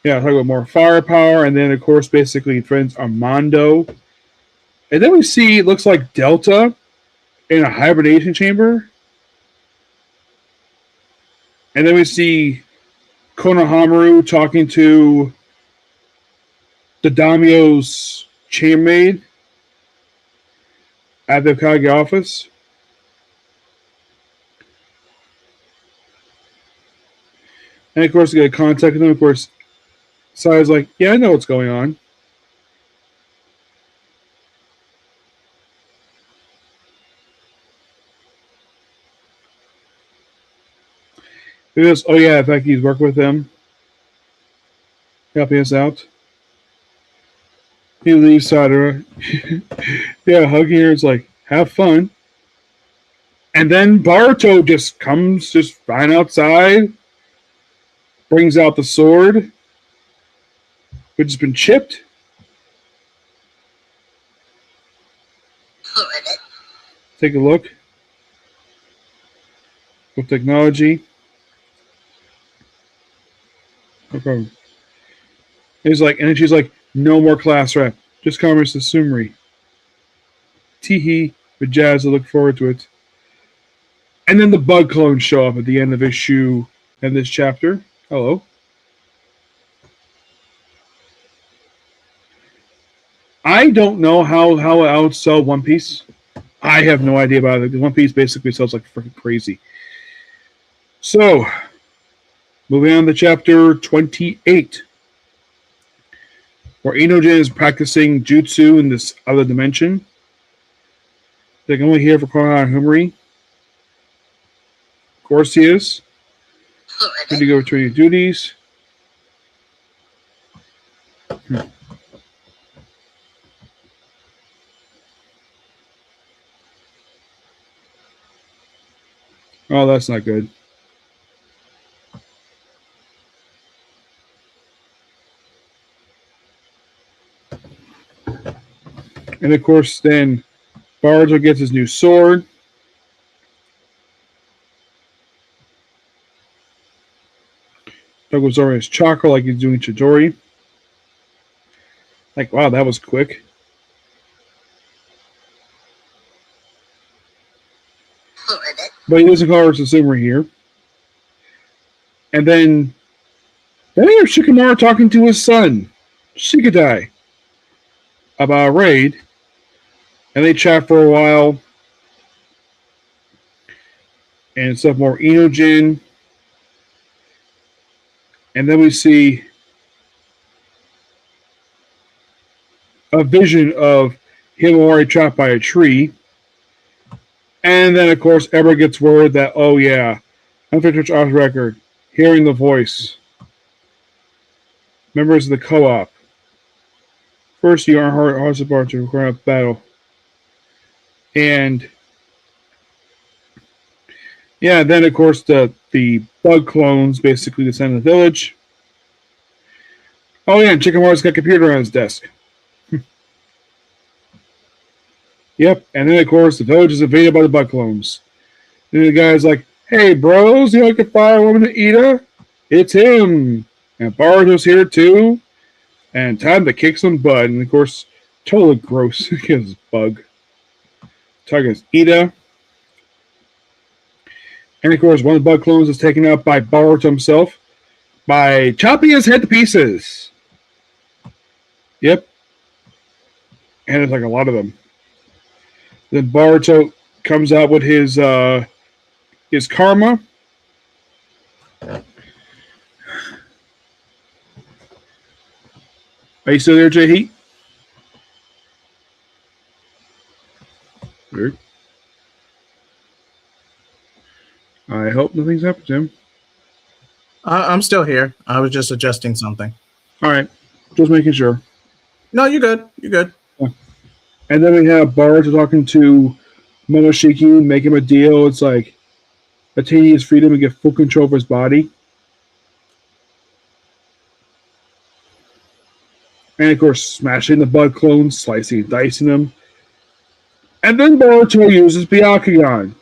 Yeah, talk about more firepower, and then of course, basically, friends Armando, and then we see it looks like Delta in a hibernation chamber, and then we see Konohamaru talking to the daimyo's chambermaid at the Kage office. And of course, they get contact with them. Of course, Saya's like, yeah, I know what's going on. He goes, oh yeah, in fact, he's working with them, helping us out. He leaves Sadara. Yeah, hugging her. It's like, have fun. And then Boruto just comes just fine outside, brings out the sword, which has been chipped. Take a look. With technology. No problem. He's like, and then she's like, no more class rep. Just Commerce Sumri. Teehee, with Jazz, I look forward to it. And then the bug clones show up at the end of issue and this chapter. Hello. I don't know how it outsell One Piece. I have no idea about it. One Piece basically sells like freaking crazy. So, moving on to chapter 28, where Inojin is practicing jutsu in this other dimension. They can only hear for Konoha and Himawari. Of course he is. Good to go return your duties. Oh, that's not good. And of course, then Boruto gets his new sword. Doug Zori his chakra like he's doing Chidori. Like, wow, that was quick. But he doesn't call her Susumu here. And then we have Shikamaru talking to his son, Shikadai, about a raid. And they chat for a while. And stuff more Inojin. And then we see a vision of Himawari trapped by a tree. And then, of course, Ever gets word that, oh yeah, unfinished off record, hearing the voice. Members of the co-op. First, you are hard horse bar to require a battle. And yeah, then of course the bug clones basically descend the village. Oh yeah, and Shikamaru's got a computer on his desk. Yep, and then of course the village is invaded by the bug clones. Then the guy's like, "Hey bros, you like a firewoman to eat her? It's him." And Boruto's here too. And time to kick some butt. And of course, Totally gross. Because bug. Target is Ida. And of course, one of the bug clones is taken out by Boruto himself by chopping his head to pieces. Yep. And it's like a lot of them. Then Boruto comes out with his karma. Are you still there, Jay Heat? Weird. I hope nothing's happened to him. I'm still here. I was just adjusting something. All right. Just making sure. No, you're good. You're good. Yeah. And then we have Boruto talking to Momoshiki, make him a deal. It's like attaining his freedom and get full control of his body. And of course, smashing the bug clones, slicing and dicing them. And then Boruto uses Byakugan.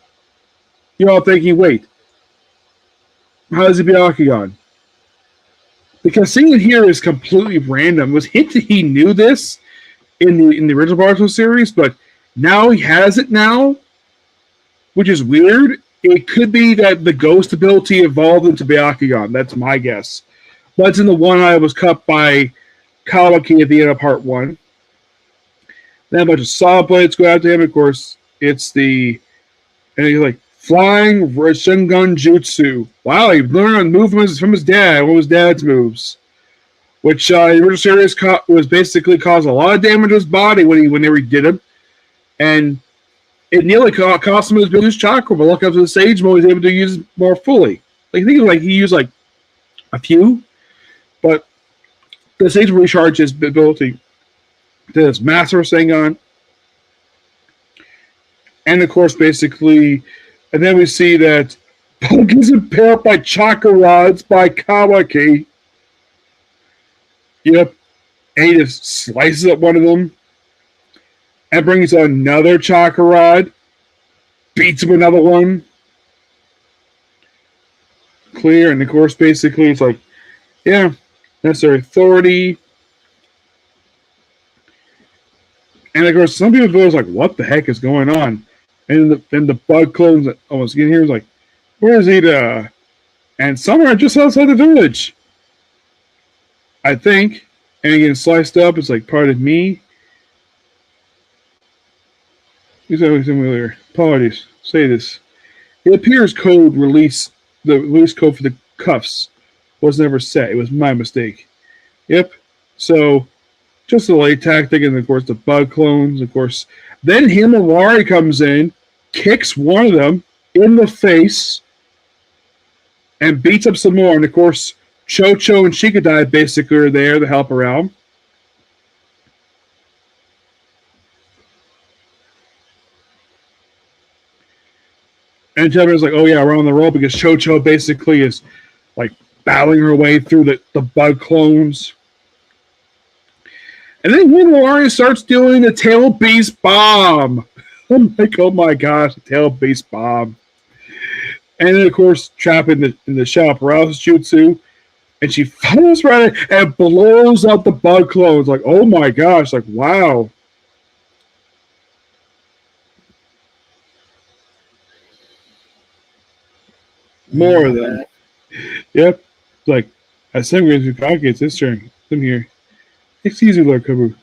You're all thinking, wait, how does he Byakugan? Because seeing it here is completely random. It was hinted he knew this in the original Boruto series, but now he has it now, which is weird. It could be that the ghost ability evolved into Byakugan. That's my guess. But it's in the one eye was cut by Kawaki at the end of part 1. Then a bunch of saw blades go after him. Of course, it's and he's like, flying Rasengan Jutsu. Wow, he learned a move from his dad, one of his dad's moves. Which in the original series was basically caused a lot of damage to his body when they redid him. And it nearly cost him his biggest chakra, but luckily after the Sage mode, he was able to use it more fully. Like, I think he used like a few, but the Sage will recharge his ability to his Master Rasengan. And of course, basically, and then we see that Punk is impaired by chakra rods by Kawaki. Yep. And he just slices up one of them and brings another chakra rod, beats him another one. Clear, and of course, basically, it's like, yeah, necessary authority. And of course, some people go like, what the heck is going on? And the bug clones almost get here is like, where is Ida? And somewhere just outside the village, I think. And again, sliced up. It's like, pardon me. He's always familiar. Apologies. Say this. It appears the release code for the cuffs was never set. It was my mistake. Yep. So, just a late tactic, and of course the bug clones. Of course, then himawari comes in, kicks one of them in the face, and beats up some more. And of course, Chocho and Shikadai basically are there to help her out. And Jabber's like, oh yeah, we're on the roll, because Chocho basically is like battling her way through the bug clones. And then Himawari starts doing the tail beast bomb. I'm like, oh my gosh, the tail beast bomb. And then, of course, trapped in the Shadow Paralysis Jutsu. And she follows right in and blows up the bug clones. Like, oh my gosh, like, wow. More of them. Yep. Like, as some games Ukage, it's this turn. Come here. Excuse me, Lord Kabu.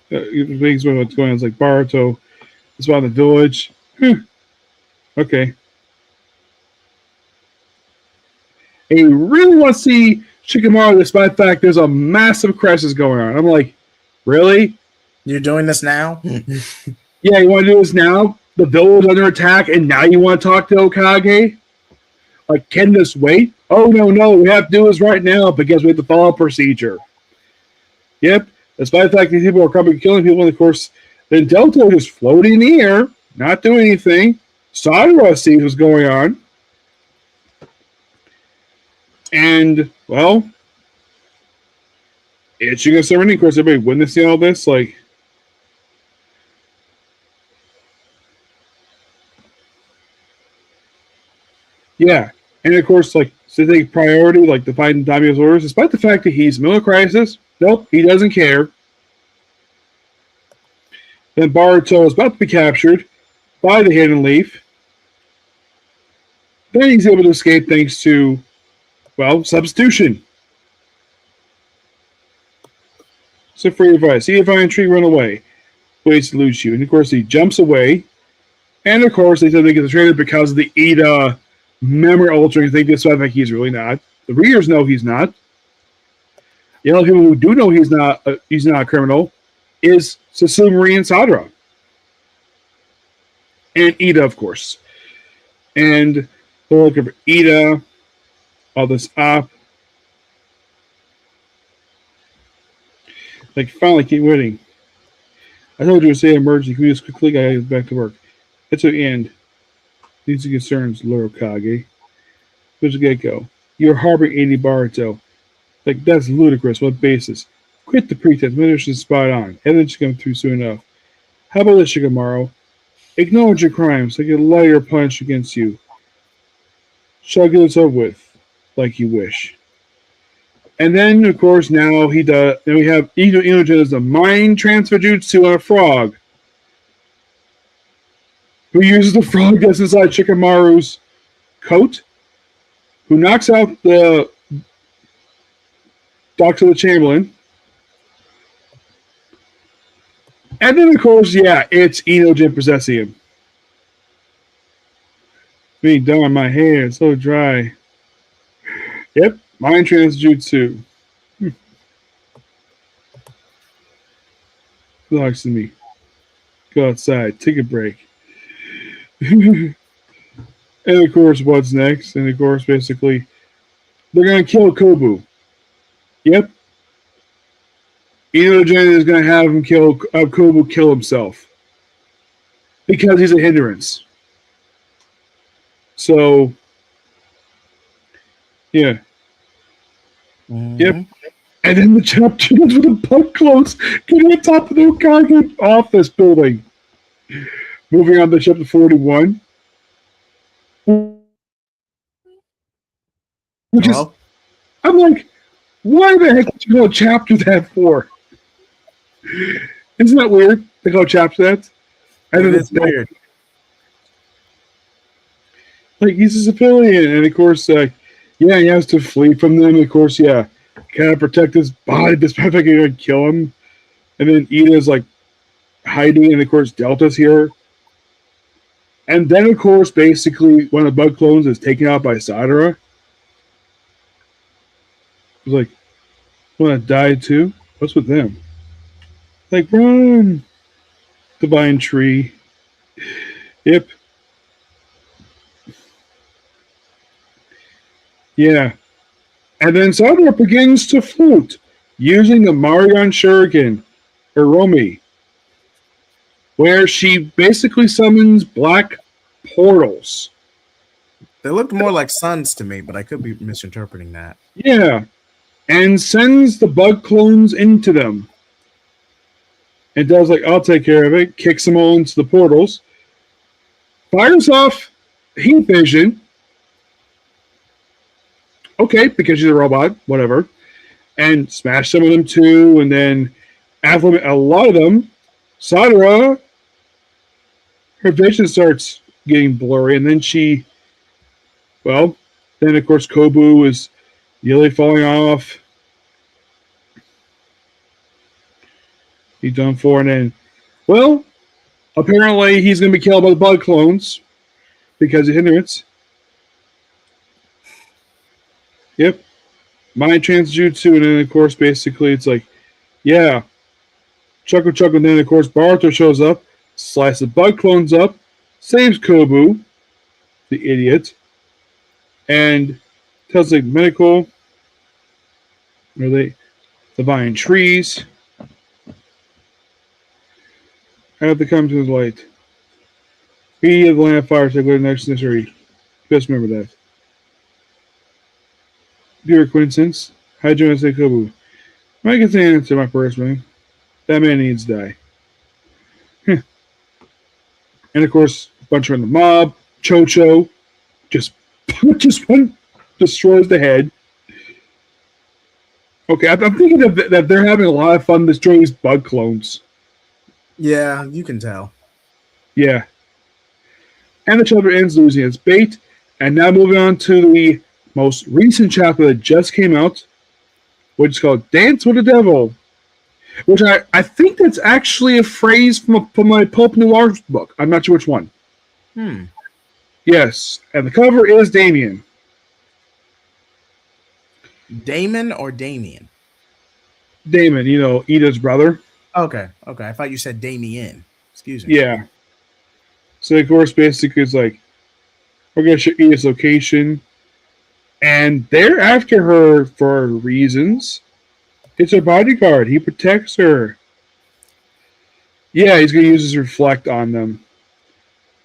What's going on? It's like Boruto is around the village. Okay. And you really want to see Shikamaru despite the fact there's a massive crisis going on. I'm like, really? You're doing this now? Yeah, you want to do this now? The village under attack, and now you want to talk to Okage? Like, can this wait? Oh, no, we have to do this right now because we have to follow procedure. Yep, despite the fact that people are coming killing people, and of course, then Delta is just floating in the air, not doing anything. Sadara sees what's going on. And, well, itching a surrendering. Of course, everybody witnessing all this, like, yeah. And of course, like, to take priority, like, to find Daimyo's orders, despite the fact that he's middle crisis, nope, he doesn't care. Then Boruto is about to be captured by the Hidden Leaf. Then he's able to escape thanks to, well, substitution. So free advice. See a vine tree, run away. Ways to lose you. And of course he jumps away. And of course they said they get the trailer because of the Ida memory altering. They just think he's really not. The readers know he's not. The only people who do know he's not a criminal is Sasumari and Sadara. And Ida, of course. And they're looking for Ida, all this up. Like, finally keep winning. I told you to say emergency. Can we just quickly get back to work? It's the end. These are concerns, Lord Kage. Where's the get-go? You're harboring 80 Boruto. Like, that's ludicrous. What basis? Quit the pretense. Maybe is spot on. Evidence should come through soon enough. How about this, Shikamaru? Acknowledge your crimes. I can lay your punch against you. Shall I get this over with? Like you wish. And then, of course, now he does. Then we have Inogen does the mind transfer jutsu on a frog, who uses the frog that's inside Shikamaru's coat, who knocks out the Doctor the Chamberlain. And then, of course, yeah, it's Inogen possessing him. Being done on my hair, it's so dry. Yep, mind transjutsu. Belongs to me. Go outside, take a break. And of course, what's next? And of course, basically, they're gonna kill Kobu. Yep. Inogen is gonna have him kill Kobu kill himself because he's a hindrance. So, yeah. Mm-hmm. Yep. And then the chapter ends with a bug close getting on top of the Okage office building. Moving on to chapter 41. Which is, I'm like, why the heck did you call a chapter that for? Isn't that weird? They call chapter that? And then it's weird. Like, he's a civilian, and of course, yeah, he has to flee from them. Of course, yeah, kind of protect his body despite thinking they're going to kill him. And then Ida's like hiding, and of course, Delta's here. And then, of course, basically, one of the bug clones is taken out by Sadara. He's like, want to die too? What's with them? Like, run! Divine Tree. Yep. Yeah. And then Sadara begins to float using the Marion Shuriken, Hiromi, where she basically summons black portals. They looked more like suns to me, but I could be misinterpreting that. Yeah. And sends the bug clones into them. And does like, I'll take care of it, kicks them all into the portals, fires off heat vision. Okay, because she's a robot, whatever. And smash some of them too, and then after a lot of them, Sadara, her vision starts getting blurry, and then she, well, then of course Kobu is nearly falling off. He's done for, and then, well, apparently he's going to be killed by the bug clones because of hindrance. Yep. Mind transjutsu, and then of course, basically, it's like, yeah, chuckle, chuckle, and then of course, Boruto shows up, slices bug clones up, saves Kobu, the idiot, and tells like medical, or they divine trees. I have to come to the light. Be of the land of fire, so go to the next necessary. Just remember that. Pure coincidence. How'd you say Kobu? I can say answer my first ring. That man needs to die. And of course, a bunch of the mob, Chocho, just one destroys the head. Okay, I'm thinking that they're having a lot of fun destroying these bug clones. Yeah, you can tell. Yeah. And the chapter ends losing its bait. And now moving on to the most recent chapter that just came out, which is called Dance with the Devil. Which I think that's actually a phrase from my Pulp Noir book. I'm not sure which one. Hmm. Yes. And the cover is Damien. Damon or Damien? Damon, Ida's brother. Okay, okay. I thought you said Damien. Excuse me. Yeah. So of course basically it's like, we're gonna show Ida's location. And they're after her for reasons. It's her bodyguard. He protects her. Yeah, he's gonna use his reflect on them.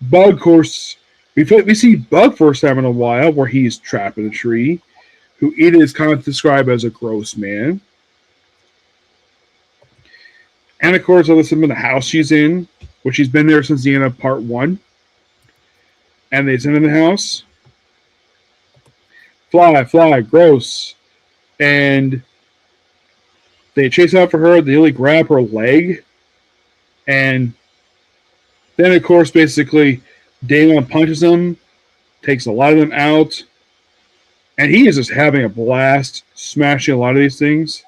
Bug, of course, we see Bug first time in a while, where he's trapped in a tree, who Ida is kind of described as a gross man. And of course, all of a sudden, the house she's in, which she's been there since the end of part one, and they send in the house. Fly, fly, gross. And they chase out for her. They nearly grab her leg. And then, of course, basically, Damon punches them, takes a lot of them out, and he is just having a blast smashing a lot of these things.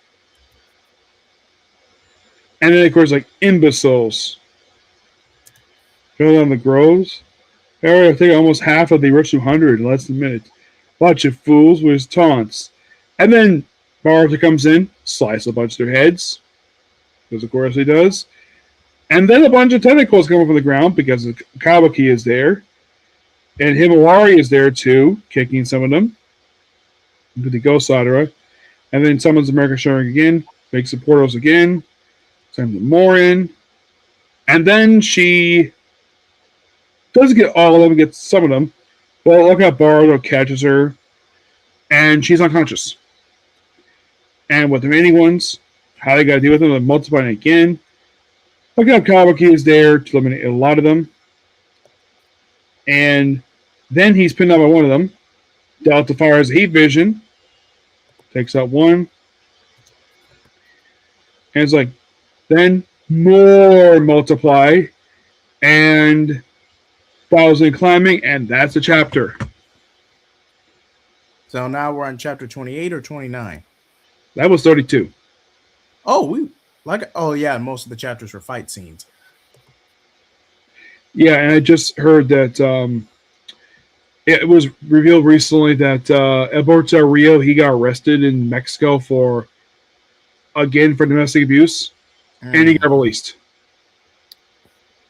And then, of course, like imbeciles. Go down the groves. I think almost half of the Rich 200 in less than a minute. Bunch of fools with his taunts. And then Boruto comes in, slices a bunch of their heads, because of course he does. And then a bunch of tentacles come up from the ground because Kabuki is there. And Himawari is there too, kicking some of them. With the Ghost Sadara. And then summons America Sharing again, makes the portals again, sends them more in. And then she doesn't get all of them, gets some of them. But look how Boruto catches her, and she's unconscious. And with the remaining ones, how they gotta deal with them, they're multiplying again. Look how Kabuki is there to eliminate a lot of them. And then he's pinned out by one of them. Delta fires heat vision, takes out one. And it's like, then more multiply, and 1,000 climbing, and that's the chapter. So now we're on chapter 28 or 29. That was 32. Oh, oh yeah, most of the chapters were fight scenes. Yeah, and I just heard that it was revealed recently that Alberto Rio, he got arrested in Mexico for domestic abuse, and he got released.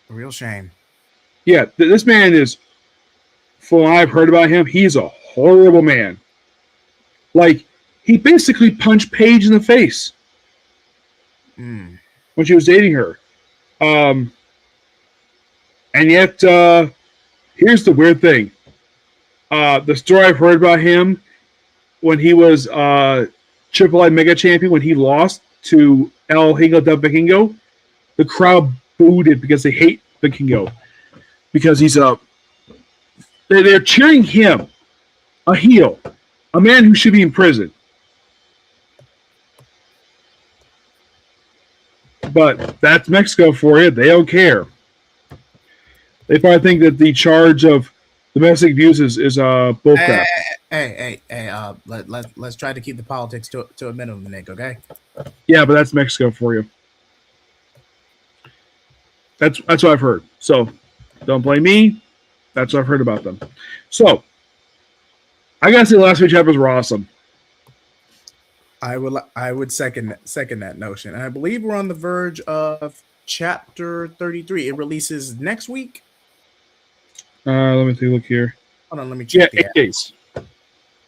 A real shame. Yeah, this man is, from what I've heard about him, he's a horrible man. Like, he basically punched Paige in the face when she was dating her. And yet, here's the weird thing. The story I've heard about him, when he was Triple I Mega Champion, when he lost to El Hingo del Vikingo, the crowd booed it because they hate Vikingo. Because they're cheering him, a heel, a man who should be in prison. But that's Mexico for you. They don't care. They probably think that the charge of domestic abuse is bullcrap. Hey, let's try to keep the politics to a minimum, Nick, okay? Yeah, but that's Mexico for you. That's what I've heard. So don't blame me. That's what I've heard about them. So I gotta say the last few chapters were awesome. I would second that notion. And I believe we're on the verge of chapter 33. It releases next week. Let me take a look here. Hold on, let me check. Yeah, 8 days.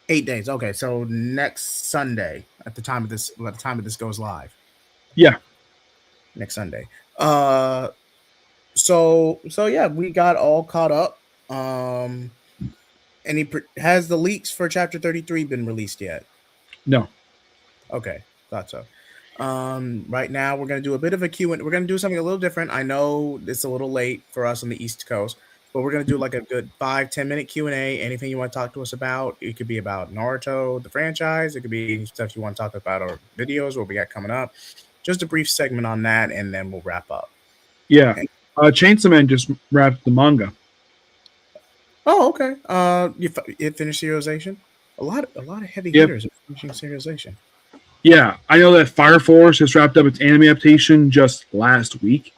8 days. Okay, so next Sunday at the time of this goes live. Yeah. Next Sunday. So yeah, we got all caught up. And has the leaks for chapter 33 been released yet? No. Okay, thought so. Right now we're gonna do a bit of a Q&A. We're gonna do something a little different. I know it's a little late for us on the East Coast, but we're gonna do like a good 5-10 minute Q&A. Anything you want to talk to us about? It could be about Naruto, the franchise. It could be stuff you want to talk about, or videos, what we got coming up. Just a brief segment on that, and then we'll wrap up. Yeah. Chainsaw Man just wrapped the manga. Oh, okay. You finished serialization. A lot of heavy Yep. hitters are finishing serialization. Yeah. I know that Fire Force just wrapped up its anime adaptation just last week.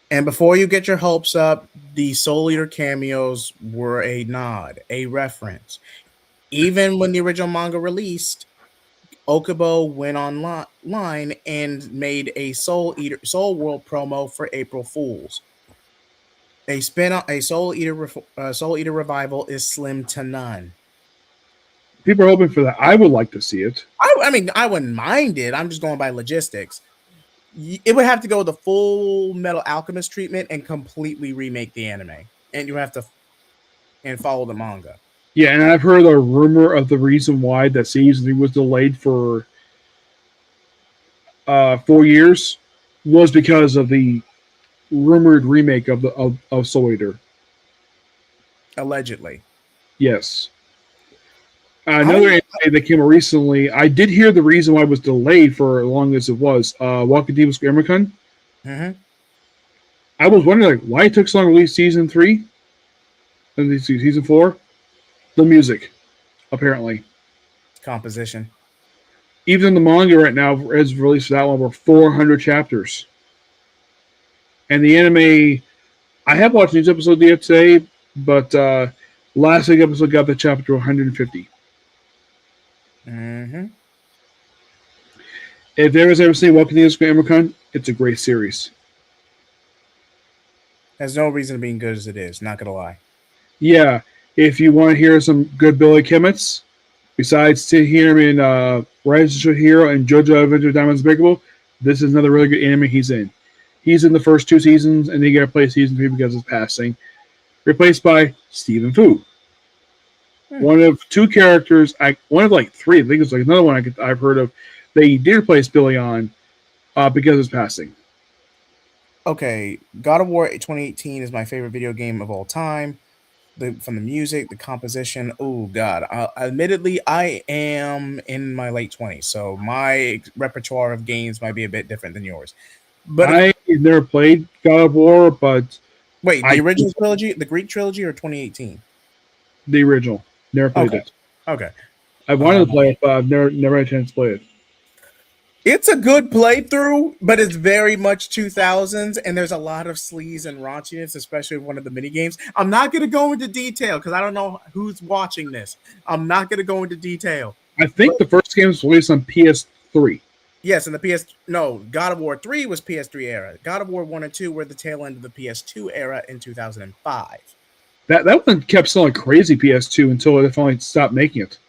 And before you get your hopes up, the Soul Eater cameos were a nod, a reference. Even when the original manga released, Okubo went online and made a Soul World promo for April Fools. Soul Eater revival is slim to none. People are hoping for that. I would like to see it. I mean, I wouldn't mind it. I'm just going by logistics. It would have to go the full Metal Alchemist treatment and completely remake the anime, and you have to and follow the manga. Yeah, and I've heard a rumor of the reason why that season 3 was delayed for 4 years was because of the rumored remake of Soul Eater. Allegedly. Yes. Another anime that came out recently, I did hear the reason why it was delayed for as long as it was. Wakadima Square Mm-hmm. I was wondering why it took so long to release season 3 and season 4. The music, apparently. Composition. Even the manga right now has released for that one over 400 chapters. And the anime, I have watched each episode the other day, but last week episode got the chapter 150. Mm-hmm. If there was ever seen Welcome to the Square it's a great series. Has no reason to being good as it is, not gonna lie. Yeah, if you want to hear some good Billy Kimmets, besides to hear him in Rise of Hero and JoJo Adventure Diamonds Breakable, this is another really good anime he's in. He's in the first 2 seasons, and he got replaced season 3 because of his passing. Replaced by Stephen Fu. One of 2 characters, one of like 3, I think it's like another one I've heard of, they did replace Billy on because of his passing. Okay, God of War 2018 is my favorite video game of all time. From the music, the composition. Oh God! Admittedly, I am in my late 20s, so my repertoire of games might be a bit different than yours. But I never played God of War, but wait, the original trilogy, the Greek trilogy, or 2018? The original. Never played it. Okay. I wanted to play it, but I've never had a chance to play it. It's a good playthrough, but it's very much 2000s, and there's a lot of sleaze and raunchiness, especially with one of the mini games. I'm not going to go into detail because I don't know who's watching this. I'm not going to go into detail. I think the first game was released on PS3. Yes, and God of War 3 was PS3 era. God of War 1 and 2 were the tail end of the PS2 era in 2005. That one kept selling crazy PS2 until they finally stopped making it.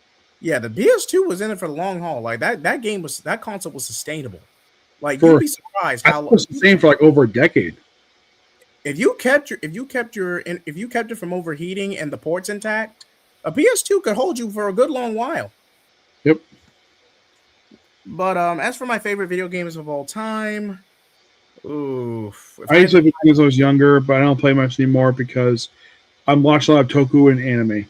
Yeah, the PS2 was in it for the long haul. Like that console was sustainable. Like you'd be surprised how it was the same for like over a decade. If you kept it from overheating and the ports intact, a PS2 could hold you for a good long while. Yep. But as for my favorite video games of all time, I used to play games when I was younger, but I don't play much anymore because I'm watching a lot of toku and anime.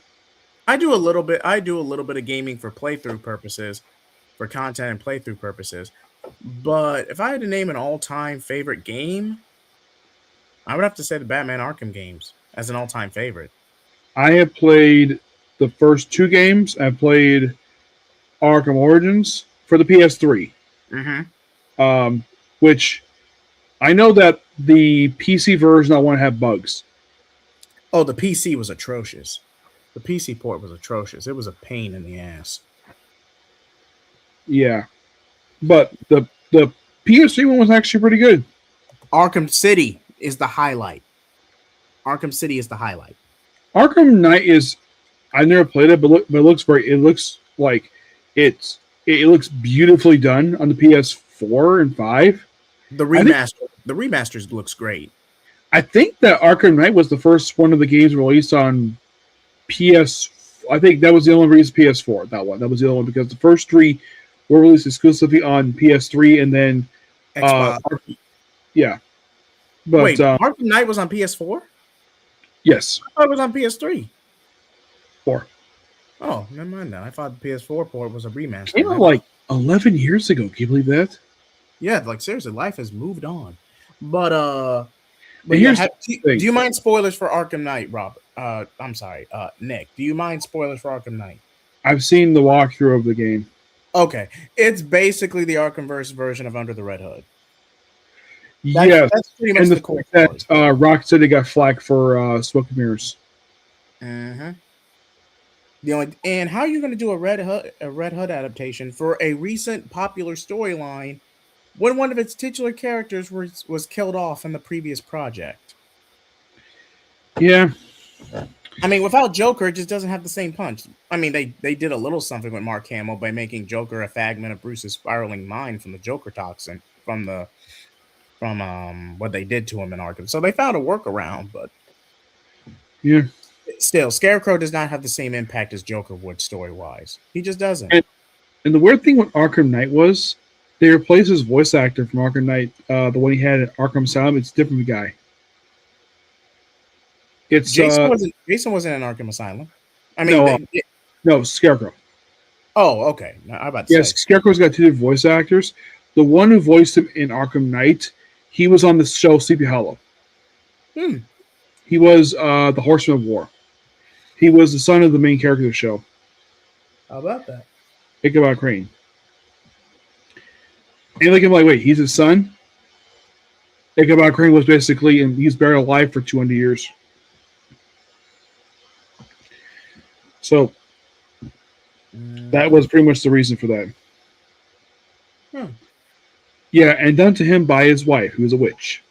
I do a little bit of gaming for playthrough purposes, for content and playthrough purposes. But if I had to name an all-time favorite game, I would have to say the Batman Arkham games as an all-time favorite. I have played the first 2 games. I've played Arkham Origins for the PS3. Mm-hmm. Which I know that the PC version I want to have bugs. Oh, the PC was atrocious. The PC port was atrocious. It was a pain in the ass. Yeah. But the PS3 one was actually pretty good. Arkham City is the highlight. Arkham City is the highlight. Arkham Knight is, I never played it, but it looks like it looks beautifully done on the PS4 and 5. The remasters looks great. I think that Arkham Knight was the first one of the games released on I think that was the only reason PS4. That was the only one because the first 3 were released exclusively on PS3 and then Xbox. Yeah. But wait, Arkham Knight was on PS4? Yes. I thought it was on PS3. 4. Oh, never mind that. I thought the PS4 port was a remaster. It came out like 11 years ago. Can you believe that? Yeah, like seriously, life has moved on. But But And yeah, here's the do thing: you mind spoilers for Arkham Knight, Rob? I'm sorry, Nick. Do you mind spoilers for Arkham Knight? I've seen the walkthrough of the game. Okay, it's basically the Arkhamverse version of Under the Red Hood. Yes, That's pretty much and the the core fact that story. Rock City got flack for smoke and mirrors. Mm-hmm. And how are you going to do a Red Hood adaptation for a recent popular storyline when one of its titular characters was killed off in the previous project? Yeah, I mean, without Joker, it just doesn't have the same punch. I mean, they did a little something with Mark Hamill by making Joker a fagment of Bruce's spiraling mind from the Joker toxin from what they did to him in Arkham. So they found a workaround, but yeah. still, Scarecrow does not have the same impact as Joker would story wise. He just doesn't. And the weird thing with Arkham Knight was they replaced his voice actor from Arkham Knight, the one he had at Arkham Asylum. It's a different guy. It's Jason wasn't in Arkham Asylum. I mean, no, no Scarecrow. oh, okay. No, I about to Yes, say Scarecrow's got two different voice actors. The one who voiced him in Arkham Knight, he was on the show Sleepy Hollow. hmm, He was the Horseman of War. He was the son of the main character of the show, how about that? Ichabod Crane. And like, I'm like, wait, he's his son? Ichabod Crane was basically, and he's buried alive for 200 years. So that was pretty much the reason for that. Hmm. Yeah, and done to him by his wife, who's a witch.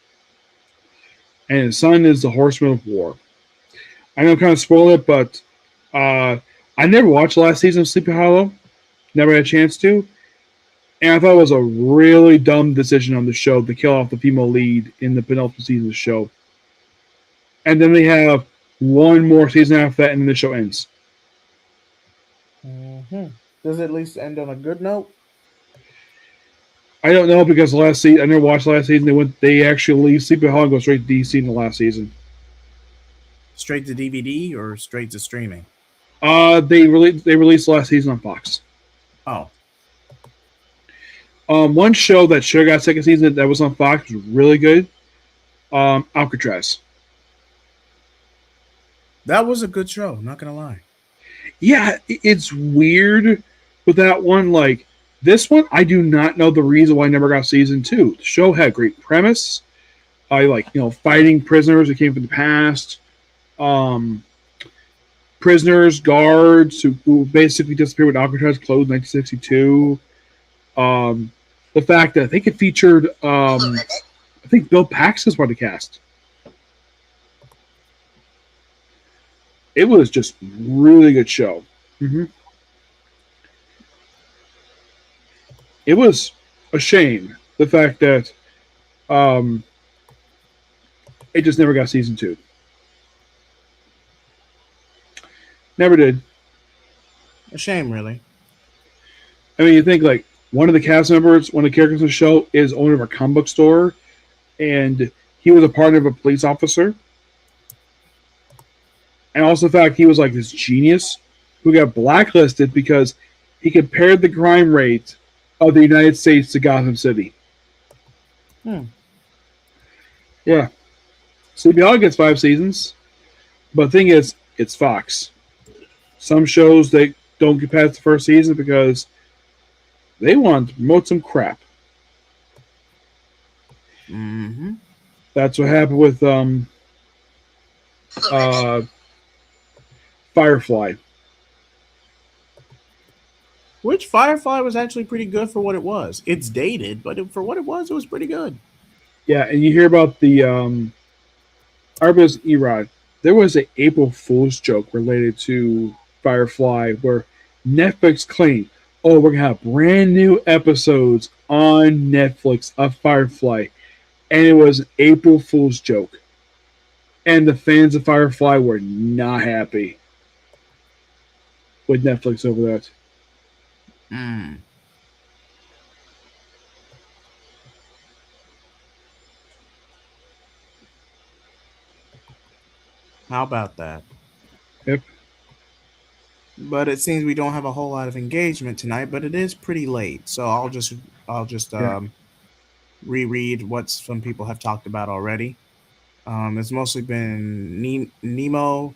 And his son is the Horseman of War. I know I'm kind of spoiling it, but I never watched the last season of Sleepy Hollow. Never had a chance to. And I thought it was a really dumb decision on the show to kill off the female lead in the penultimate season of the show. And then they have one more season after that, and then the show ends. Mm-hmm. Does it at least end on a good note? I don't know because the last season I never watched the last season. They actually leave Sleepy Hollow and go straight to DC in the last season. Straight to DVD or straight to streaming? They released the last season on Fox. Oh. One show that should have got second season that was on Fox was really good. Alcatraz. That was a good show, not gonna lie. Yeah, it's weird with that one. Like this one, I do not know the reason why I never got season 2. The show had great premise. I fighting prisoners who came from the past. Prisoners, guards who basically disappeared with Alcatraz closed in 1962. The fact that I think it featured, I think Bill Paxton was part of the cast. It was just really good show. Mm-hmm. It was a shame the fact that it just never got season 2. Never did. A shame, really. I mean, you think like one of the cast members, one of the characters of the show, is owner of a comic book store, and he was a partner of a police officer. And also the fact he was like this genius who got blacklisted because he compared the crime rate of the United States to Gotham City. Hmm. Yeah. Sleepy Hollow gets 5 seasons. But the thing is, it's Fox. Some shows they don't get past the first season because they want to promote some crap. Mm-hmm. That's what happened with Firefly. Which Firefly was actually pretty good for what it was. It's dated, but for what it was pretty good. Yeah, and you hear about the Arbus Erod. There was an April Fool's joke related to Firefly where Netflix claimed, oh, we're going to have brand new episodes on Netflix of Firefly. And it was an April Fool's joke. And the fans of Firefly were not happy with Netflix over that. Mm. How about that? Yep. But it seems we don't have a whole lot of engagement tonight, but it is pretty late. So I'll just Yeah. reread what some people have talked about already. It's mostly been Nemo.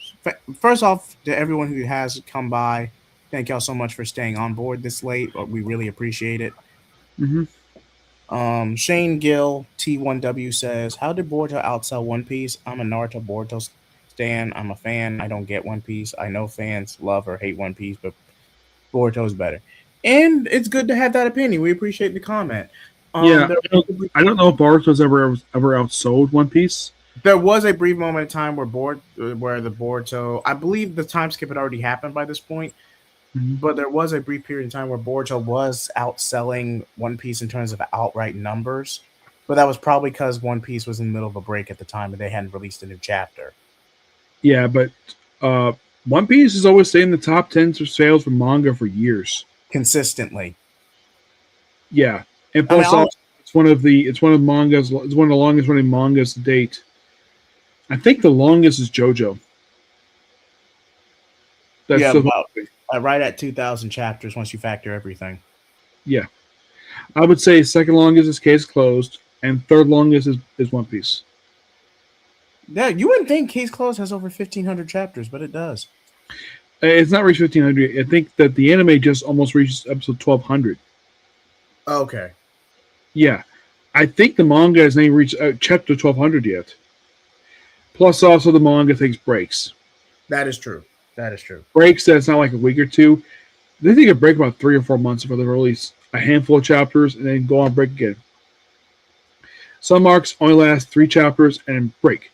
First off, to everyone who has come by, thank y'all so much for staying on board this late. We really appreciate it. Mm-hmm. Shane Gill T1W says, "How did Boruto outsell One Piece? I'm a Naruto Boruto stan. I'm a fan. I don't get One Piece. I know fans love or hate One Piece, but Boruto's better." And it's good to have that opinion. We appreciate the comment. Yeah, There, I don't know if Boruto's ever outsold One Piece. there was a brief moment in time where the Boruto, I believe the time skip had already happened by this point, Mm-hmm. but there was a brief period of time where Boruto was outselling One Piece in terms of outright numbers. But that was probably because One Piece was in the middle of a break at the time and they hadn't released a new chapter Yeah, but uh, One Piece has always stayed in the top 10 for sales for manga for years. consistently. Yeah, and I mean, plus also it's one of the longest running mangas to date. I think the longest is JoJo. That's yeah, still about right at 2,000 chapters once you factor everything. yeah. I would say second longest is Case Closed, and third longest is One Piece. Yeah, you wouldn't think Case Closed has over 1,500 chapters, but it does. It's not reached 1500. I think that the anime just almost reaches episode 1200. Okay, Yeah, I think the manga has not even reached chapter 1200 yet. Plus, also the manga takes breaks. that is true. That is true. Breaks that's not like a week or two. They take a break about 3 or 4 months before they release a handful of chapters and then go on break again. Some arcs only last 3 chapters and then break.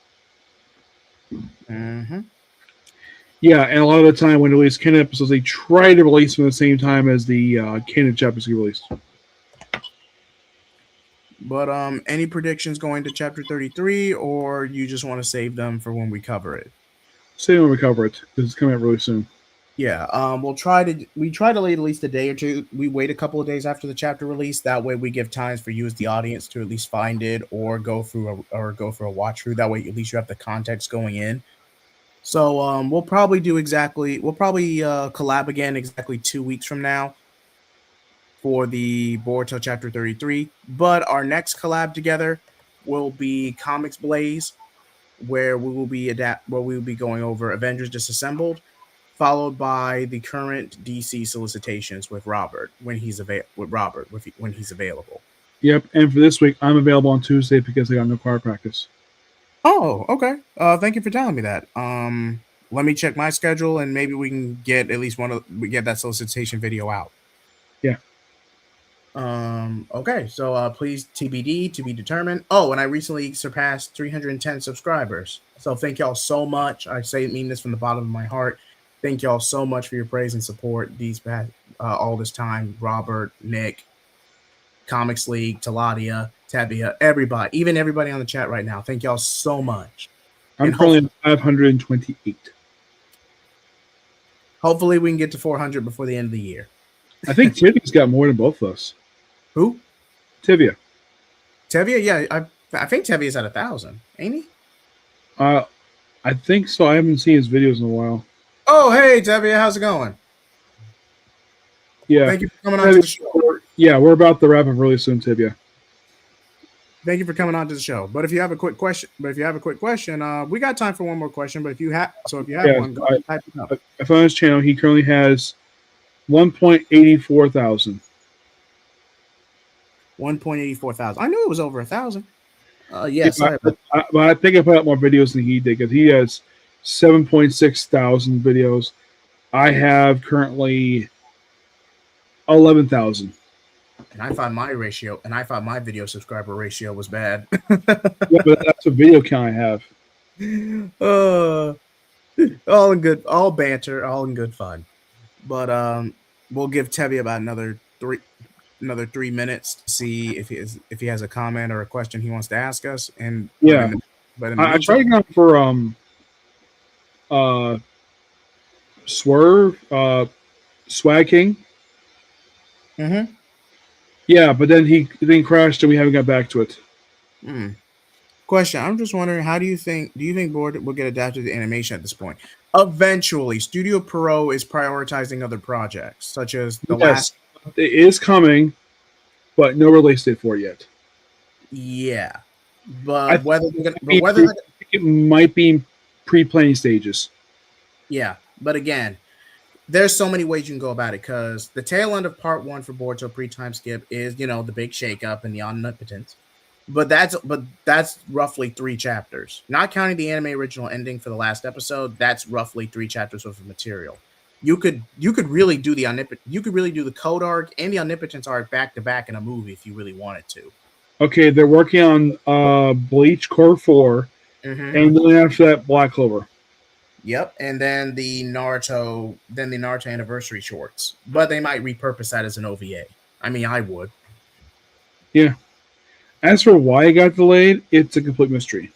Mm-hmm. Yeah, and a lot of the time when they release canon episodes, they try to release them at the same time as the canon chapters get released. But any predictions going to chapter 33, or you just want to save them for when we cover it? Same when we cover it because it's coming out really soon. Yeah, we try to wait at least a day or two. We wait a couple of days after the chapter release. That way, we give times for you as the audience to at least find it or go for a watch through. That way, at least you have the context going in. So we'll probably collab again exactly 2 weeks from now for the Boruto chapter 33. But our next collab together will be Comics Blaze, where we will be going over Avengers Disassembled, followed by the current DC solicitations with Robert when he's available. Yep, and for this week, I'm available on Tuesday because I got no choir practice. Oh, okay. Thank you for telling me that. Let me check my schedule and maybe we can get at least we get that solicitation video out. Yeah. Okay. So please TBD to be determined. Oh, and I recently surpassed 310 subscribers. So thank y'all so much. Mean this from the bottom of my heart. Thank y'all so much for your praise and support these past all this time. Robert, Nick, Comics League, Taladia, Tabia, everybody, even everybody on the chat right now. Thank y'all so much. I'm And currently at 528. hopefully we can get to 400 before the end of the year. I think Tivia's got more than both of us. Who? Tivia. Tevia? Yeah, I think Tevia's at 1,000, ain't he? I think so. I haven't seen his videos in a while. Oh, hey, Tevia, how's it going? Yeah. Thank you for coming on to the show. Yeah, we're about to wrap up really soon, Tibia. Thank you for coming on to the show. But if you have a quick question, we got time for one more question. But if you have one, go ahead and type it up. I found his channel. He currently has 1.84 thousand. 1.84 thousand. I knew it was over 1,000. Yes, but I think I put out more videos than he did because he has 7.6 thousand videos. I have currently 11,000. And I thought my video subscriber ratio was bad. Yeah, but that's a video count I have. All in good, all banter, all in good fun. But we'll give Tevye about another 3 minutes to see if he has a comment or a question he wants to ask us. And yeah, I tried going for Swerve, Swag King. Mm-hmm. Yeah, but then he crashed and we haven't got back to it. Question: I'm just wondering, do you think Board will get adapted to animation at this point? Eventually, Studio Pro is prioritizing other projects, such as last. It is coming, but no release date for it yet. Yeah, but whether it might be in pre-planning stages. Yeah, but again, there's so many ways you can go about it because the tail end of part one for Boruto pre-time skip is the big shakeup and the omnipotence. But that's roughly 3 chapters, not counting the anime original ending for the last episode. That's roughly 3 chapters worth of material. You could really do the code arc and the omnipotence arc back to back in a movie if you really wanted to. Okay, they're working on Bleach Core 4, Mm-hmm. and then after that, Black Clover. Yep, and then the Naruto anniversary shorts, but they might repurpose that as an OVA. I mean, I would. Yeah. As for why it got delayed, it's a complete mystery.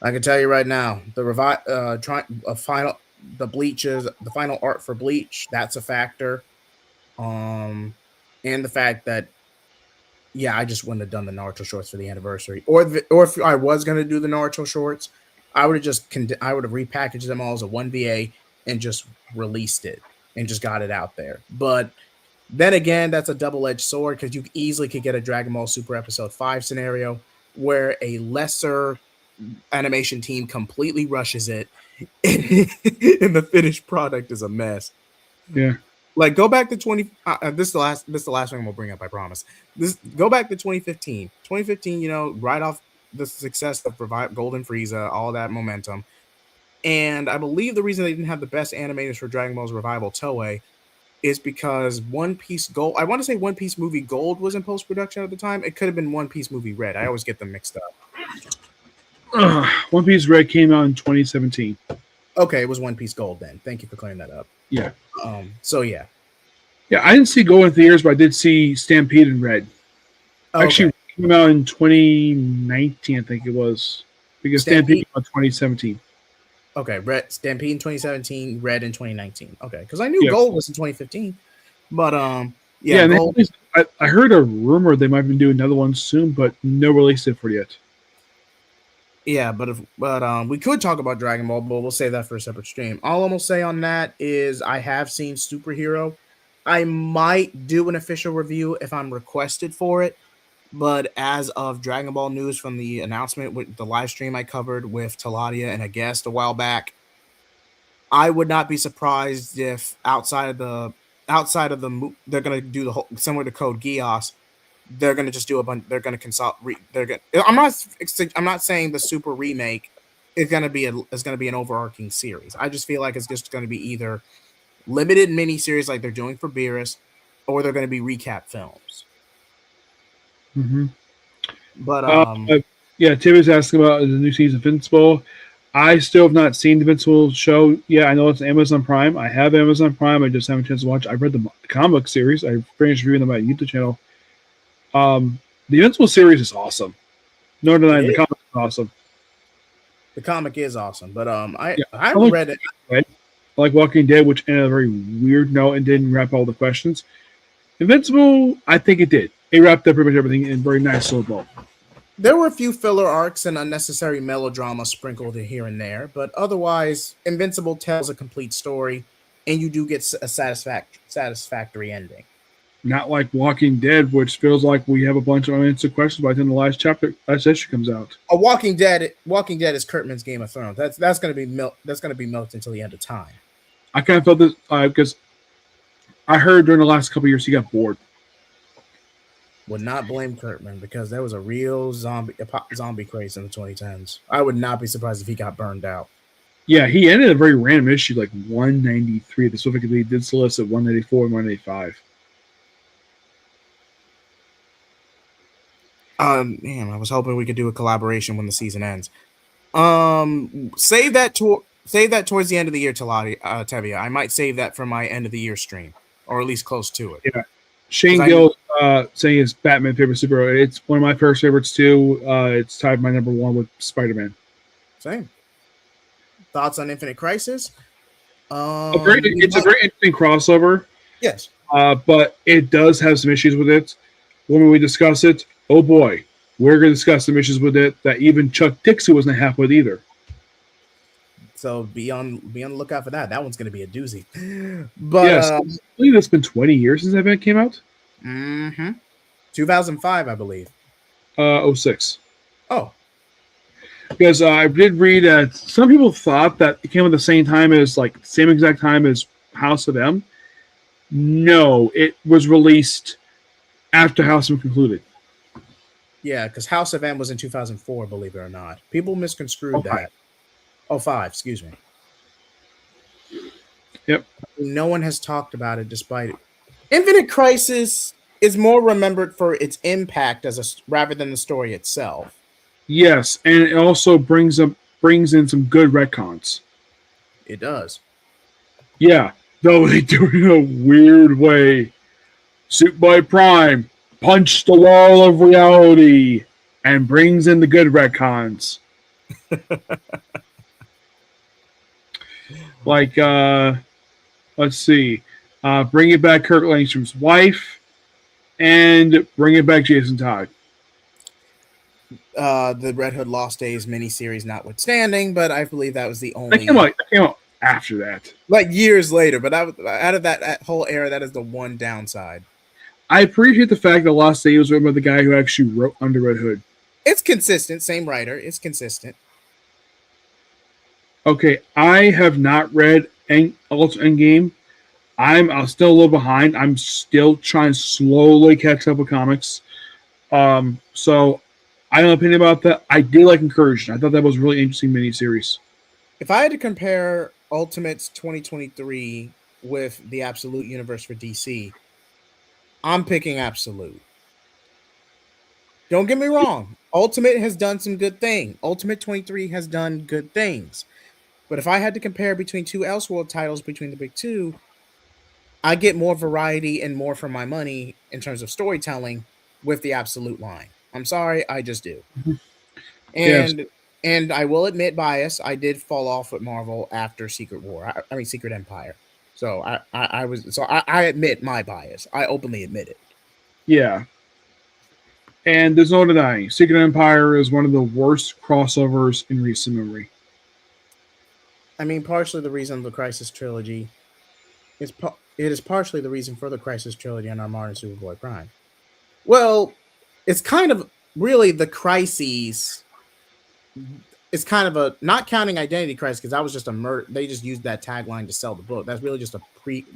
I can tell you right now, the final art for Bleach, that's a factor. Um, and the fact that yeah, I just wouldn't have done the Naruto shorts for the anniversary, or if I was gonna do the Naruto shorts, I would have repackaged them all as a one VA and just released it and just got it out there. But then again, that's a double edged sword because you easily could get a Dragon Ball Super Episode 5 scenario where a lesser animation team completely rushes it and the finished product is a mess. Yeah. Like go back to 20 this is the last thing we'll bring up, I promise. This Go back to 2015. 2015, right off the success of Golden Frieza, all that momentum. And I believe the reason they didn't have the best animators for Dragon Ball's revival, Toei, is because One Piece Gold. I want to say One Piece movie Gold was in post production at the time. It could have been One Piece movie Red. I always get them mixed up. One Piece Red came out in 2017. Okay, it was One Piece Gold then. Thank you for clearing that up. Yeah. So yeah. Yeah, I didn't see Gold in theaters, but I did see Stampede in Red. Actually, it came out in 2019, I think it was. Because Stampede came out in 2017. Okay, Stampede in 2017, Red in 2019. Okay, because I knew Gold was in 2015. But yeah, Gold, I heard a rumor they might be doing another one soon, but no release date for it yet. Yeah, but we could talk about Dragon Ball, but we'll save that for a separate stream. All I'm gonna say on that is I have seen Superhero. I might do an official review if I'm requested for it, but as of Dragon Ball news from the announcement with the live stream I covered with Taladia and a guest a while back, I would not be surprised if outside of the they're gonna do the whole similar to Code Geass. They're gonna just do a bunch. They're gonna consult. They're gonna. I'm not saying the super remake is gonna be an overarching series. I just feel like it's just gonna be either limited mini series like they're doing for Beerus, or they're gonna be recap films. Mm-hmm. But yeah, Tim is asking about the new season of Invincible. I still have not seen the Invincible show. Yeah, I know it's Amazon Prime. I have Amazon Prime. I just haven't had a chance to watch. I read the comic series. I finished reviewing them on my YouTube channel. The Invincible series is awesome. No denying the comic is awesome. The comic is awesome, but I haven't read it. Like Walking Dead, which ended on a very weird note and didn't wrap all the questions. Invincible, I think it did. It wrapped up pretty much everything in a very nice slow bow. There were a few filler arcs and unnecessary melodrama sprinkled here and there, but otherwise, Invincible tells a complete story, and you do get a satisfactory ending. Not like Walking Dead, which feels like we have a bunch of unanswered questions by the time the last issue comes out. A Walking Dead is Kurtman's Game of Thrones. That's going to be milked until the end of time. I kind of felt this because I heard during the last couple of years he got bored. Would not blame Kurtman because there was a real zombie craze in the 2010s. I would not be surprised if he got burned out. Yeah, he ended a very random issue like 193. Specifically, did solicit 194 and 185. Man, I was hoping we could do a collaboration when the season ends. Save that towards the end of the year, Tevia. I might save that for my end of the year stream, or at least close to it. Yeah. Shane Gill saying it's Batman favorite superhero. It's one of my first favorites too. It's tied my number one with Spider-Man. Same. Thoughts on Infinite Crisis? It's a very interesting crossover. Yes. But it does have some issues with it. When we discuss it, oh boy, we're going to discuss some issues with it that even Chuck Dixie wasn't happy with either. So be on the lookout for that. That one's going to be a doozy. But yes, I believe it's been 20 years since that event came out. 2005, I believe. 06. Oh. Because I did read that some people thought that it came at the same time as, like, same exact time as House of M. No, it was released after House of M concluded. Yeah, because House of M was in 2004, believe it or not. People misconstrued Okay. that. Oh, 5, excuse me. Yep. No one has talked about it despite it. Infinite Crisis is more remembered for its impact rather than the story itself. Yes, and it also brings in some good retcons. It does. Yeah, though they do it in a weird way. Superboy Prime punched the wall of reality and brings in the good retcons. Like, let's see, bring it back Kurt Langstrom's wife, and bring it back Jason Todd. The Red Hood Lost Days miniseries notwithstanding, but I believe that was the That only came out after that. like years later. But out of that whole era, that is the one downside. I appreciate the fact that Lost Days was written by the guy who actually wrote Under Red Hood. It's consistent, same writer. It's consistent. Okay, I have not read Ultimate Endgame. I'm still a little behind. I'm still trying to slowly catch up with comics. So I have an opinion about that. I did like Incursion. I thought that was a really interesting miniseries. If I had to compare Ultimates 2023 with the Absolute universe for DC, I'm picking Absolute. Don't get me wrong. Ultimate has done some good things. Ultimate 23 has done good things. But if I had to compare between two Elseworld titles between the big two, I get more variety and more for my money in terms of storytelling with the Absolute line. I'm sorry, I just do. Yes. And I will admit bias. I did fall off with Marvel after Secret War. I mean Secret Empire. So I admit my bias. I openly admit it. Yeah. And there's no denying, Secret Empire is one of the worst crossovers in recent memory. I mean, partially the reason the Crisis trilogy is it is partially the reason for the Crisis trilogy and our modern Superboy Prime. Well, it's kind of really the crises. It's kind of a not counting Identity Crisis because that was just a murder. They just used that tagline to sell the book. That's really just a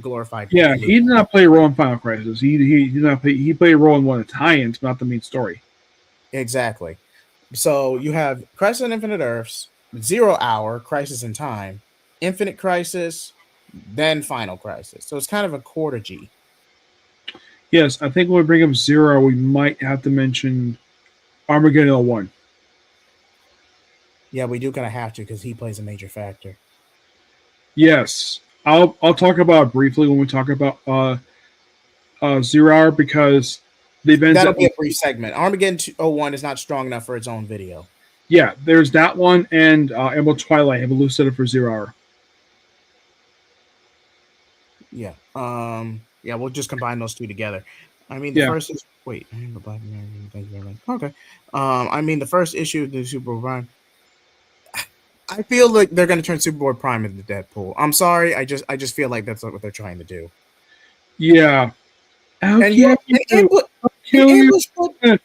glorified. Yeah, he did not play a role in Final Crisis. He played a role in one of the tie-ins, but not the main story. Exactly. So you have Crisis on Infinite Earths, 0 Hour, Crisis in Time, Infinite Crisis, then Final Crisis. So it's kind of a quarter G. Yes, I think when we bring up Zero, we might have to mention Armageddon 1. Yeah, we do kind of have to because he plays a major factor. Yes, I'll talk about it briefly when we talk about 0 Hour because the events that'll be a brief segment. Armageddon 01 is not strong enough for its own video. Yeah, there's that one and Emerald Twilight have a loose setup for 0 Hour. Yeah. Yeah, we'll just combine those two together. I mean, the first is wait. Thank you very much. Okay. I mean, the first issue of the Superboy Prime. I feel like they're going to turn Superboy Prime into Deadpool. I'm sorry. I just feel like that's what they're trying to do. Yeah. Ambush Bug.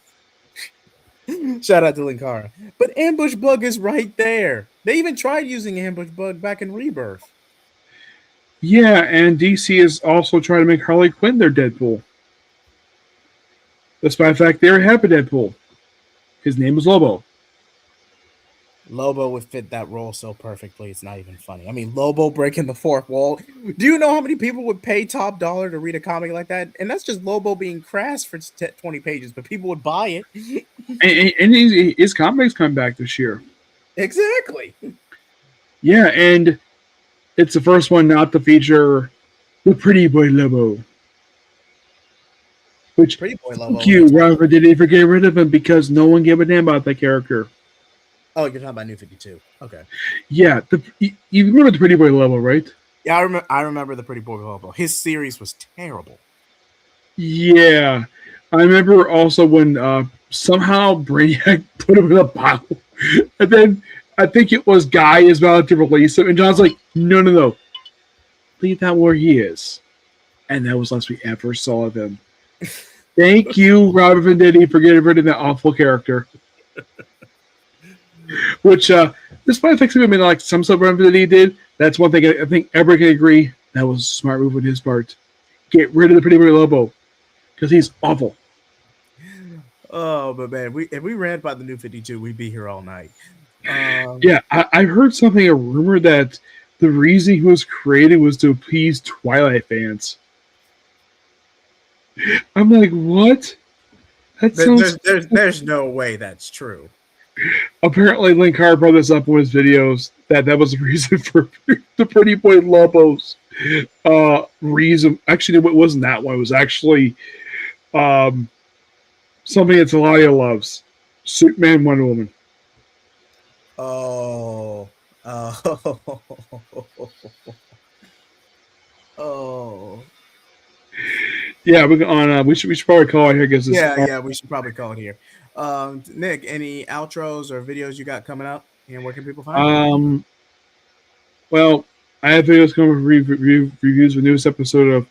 Shout out to Linkara. But Ambush Bug is right there. They even tried using Ambush Bug back in Rebirth. Yeah, and DC is also trying to make Harley Quinn their Deadpool. Despite the fact they already have a Deadpool. His name is Lobo. Lobo would fit that role so perfectly, it's not even funny. I mean, Lobo breaking the fourth wall. Do you know how many people would pay top dollar to read a comic like that? And that's just Lobo being crass for 20 pages, but people would buy it. and his comics come back this year. Exactly. Yeah, and it's the first one not to feature the Pretty Boy Lobo. Which, Pretty Boy Lobo. Thank you, Robert, did he get rid of him because no one gave a damn about that character. Oh, you're talking about New 52. Okay. Yeah, you remember the Pretty Boy Lobo, right? Yeah, I remember the Pretty Boy Lobo. His series was terrible. Yeah. I remember also when somehow Brainiac put him in a bottle. And then I think it was Guy is about to release him. And John's like, no. Leave that where he is. And that was the last we ever saw of him. Thank you, Robert Venditti, for getting rid of that awful character. Which, despite fixing him in like some subreddit that he did, that's one thing I think everybody can agree that was a smart move on his part. Get rid of the Pretty Boy Lobo because he's awful. Oh, but man, if we ran by the new 52, we'd be here all night. Yeah, I heard something, a rumor that the reason he was created was to appease Twilight fans. I'm like, what? That sounds. There's no way that's true. Apparently, Linkar brought this up in his videos that was the reason for the Pretty Boy Lobos. Reason actually, it wasn't that one. It was actually something that Talia loves: Superman, Wonder Woman. Oh, oh. Yeah, we should probably call it here because Yeah, we should probably call it here. Nick, any outros or videos you got coming up, and where can people find you? Well, I have videos coming with reviews of the newest episode of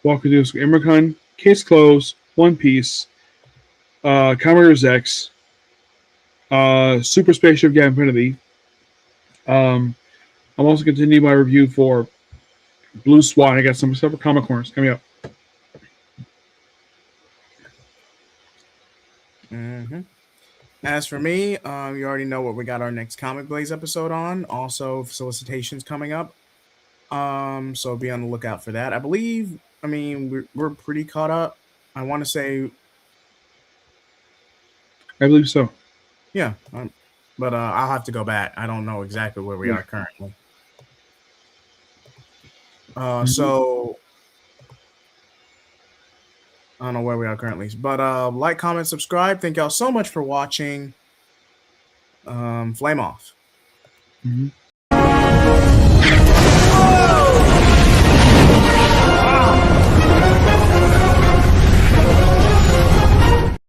Walker News Imricon, Case Closed, One Piece, Commodore X, Super Spaceship Infinity. I'm also continuing my review for Blue Swan. I got some separate comic corners coming up. Mm-hmm. As for me, you already know what we got our next Comic Blaze episode on. Also, solicitations coming up. So be on the lookout for that. I believe. I mean, we're pretty caught up. I want to say, I believe so. yeah. But I'll have to go back. I don't know exactly where we are currently. So I don't know where we are currently. But like, comment, subscribe. Thank y'all so much for watching. Flame off. Mm-hmm.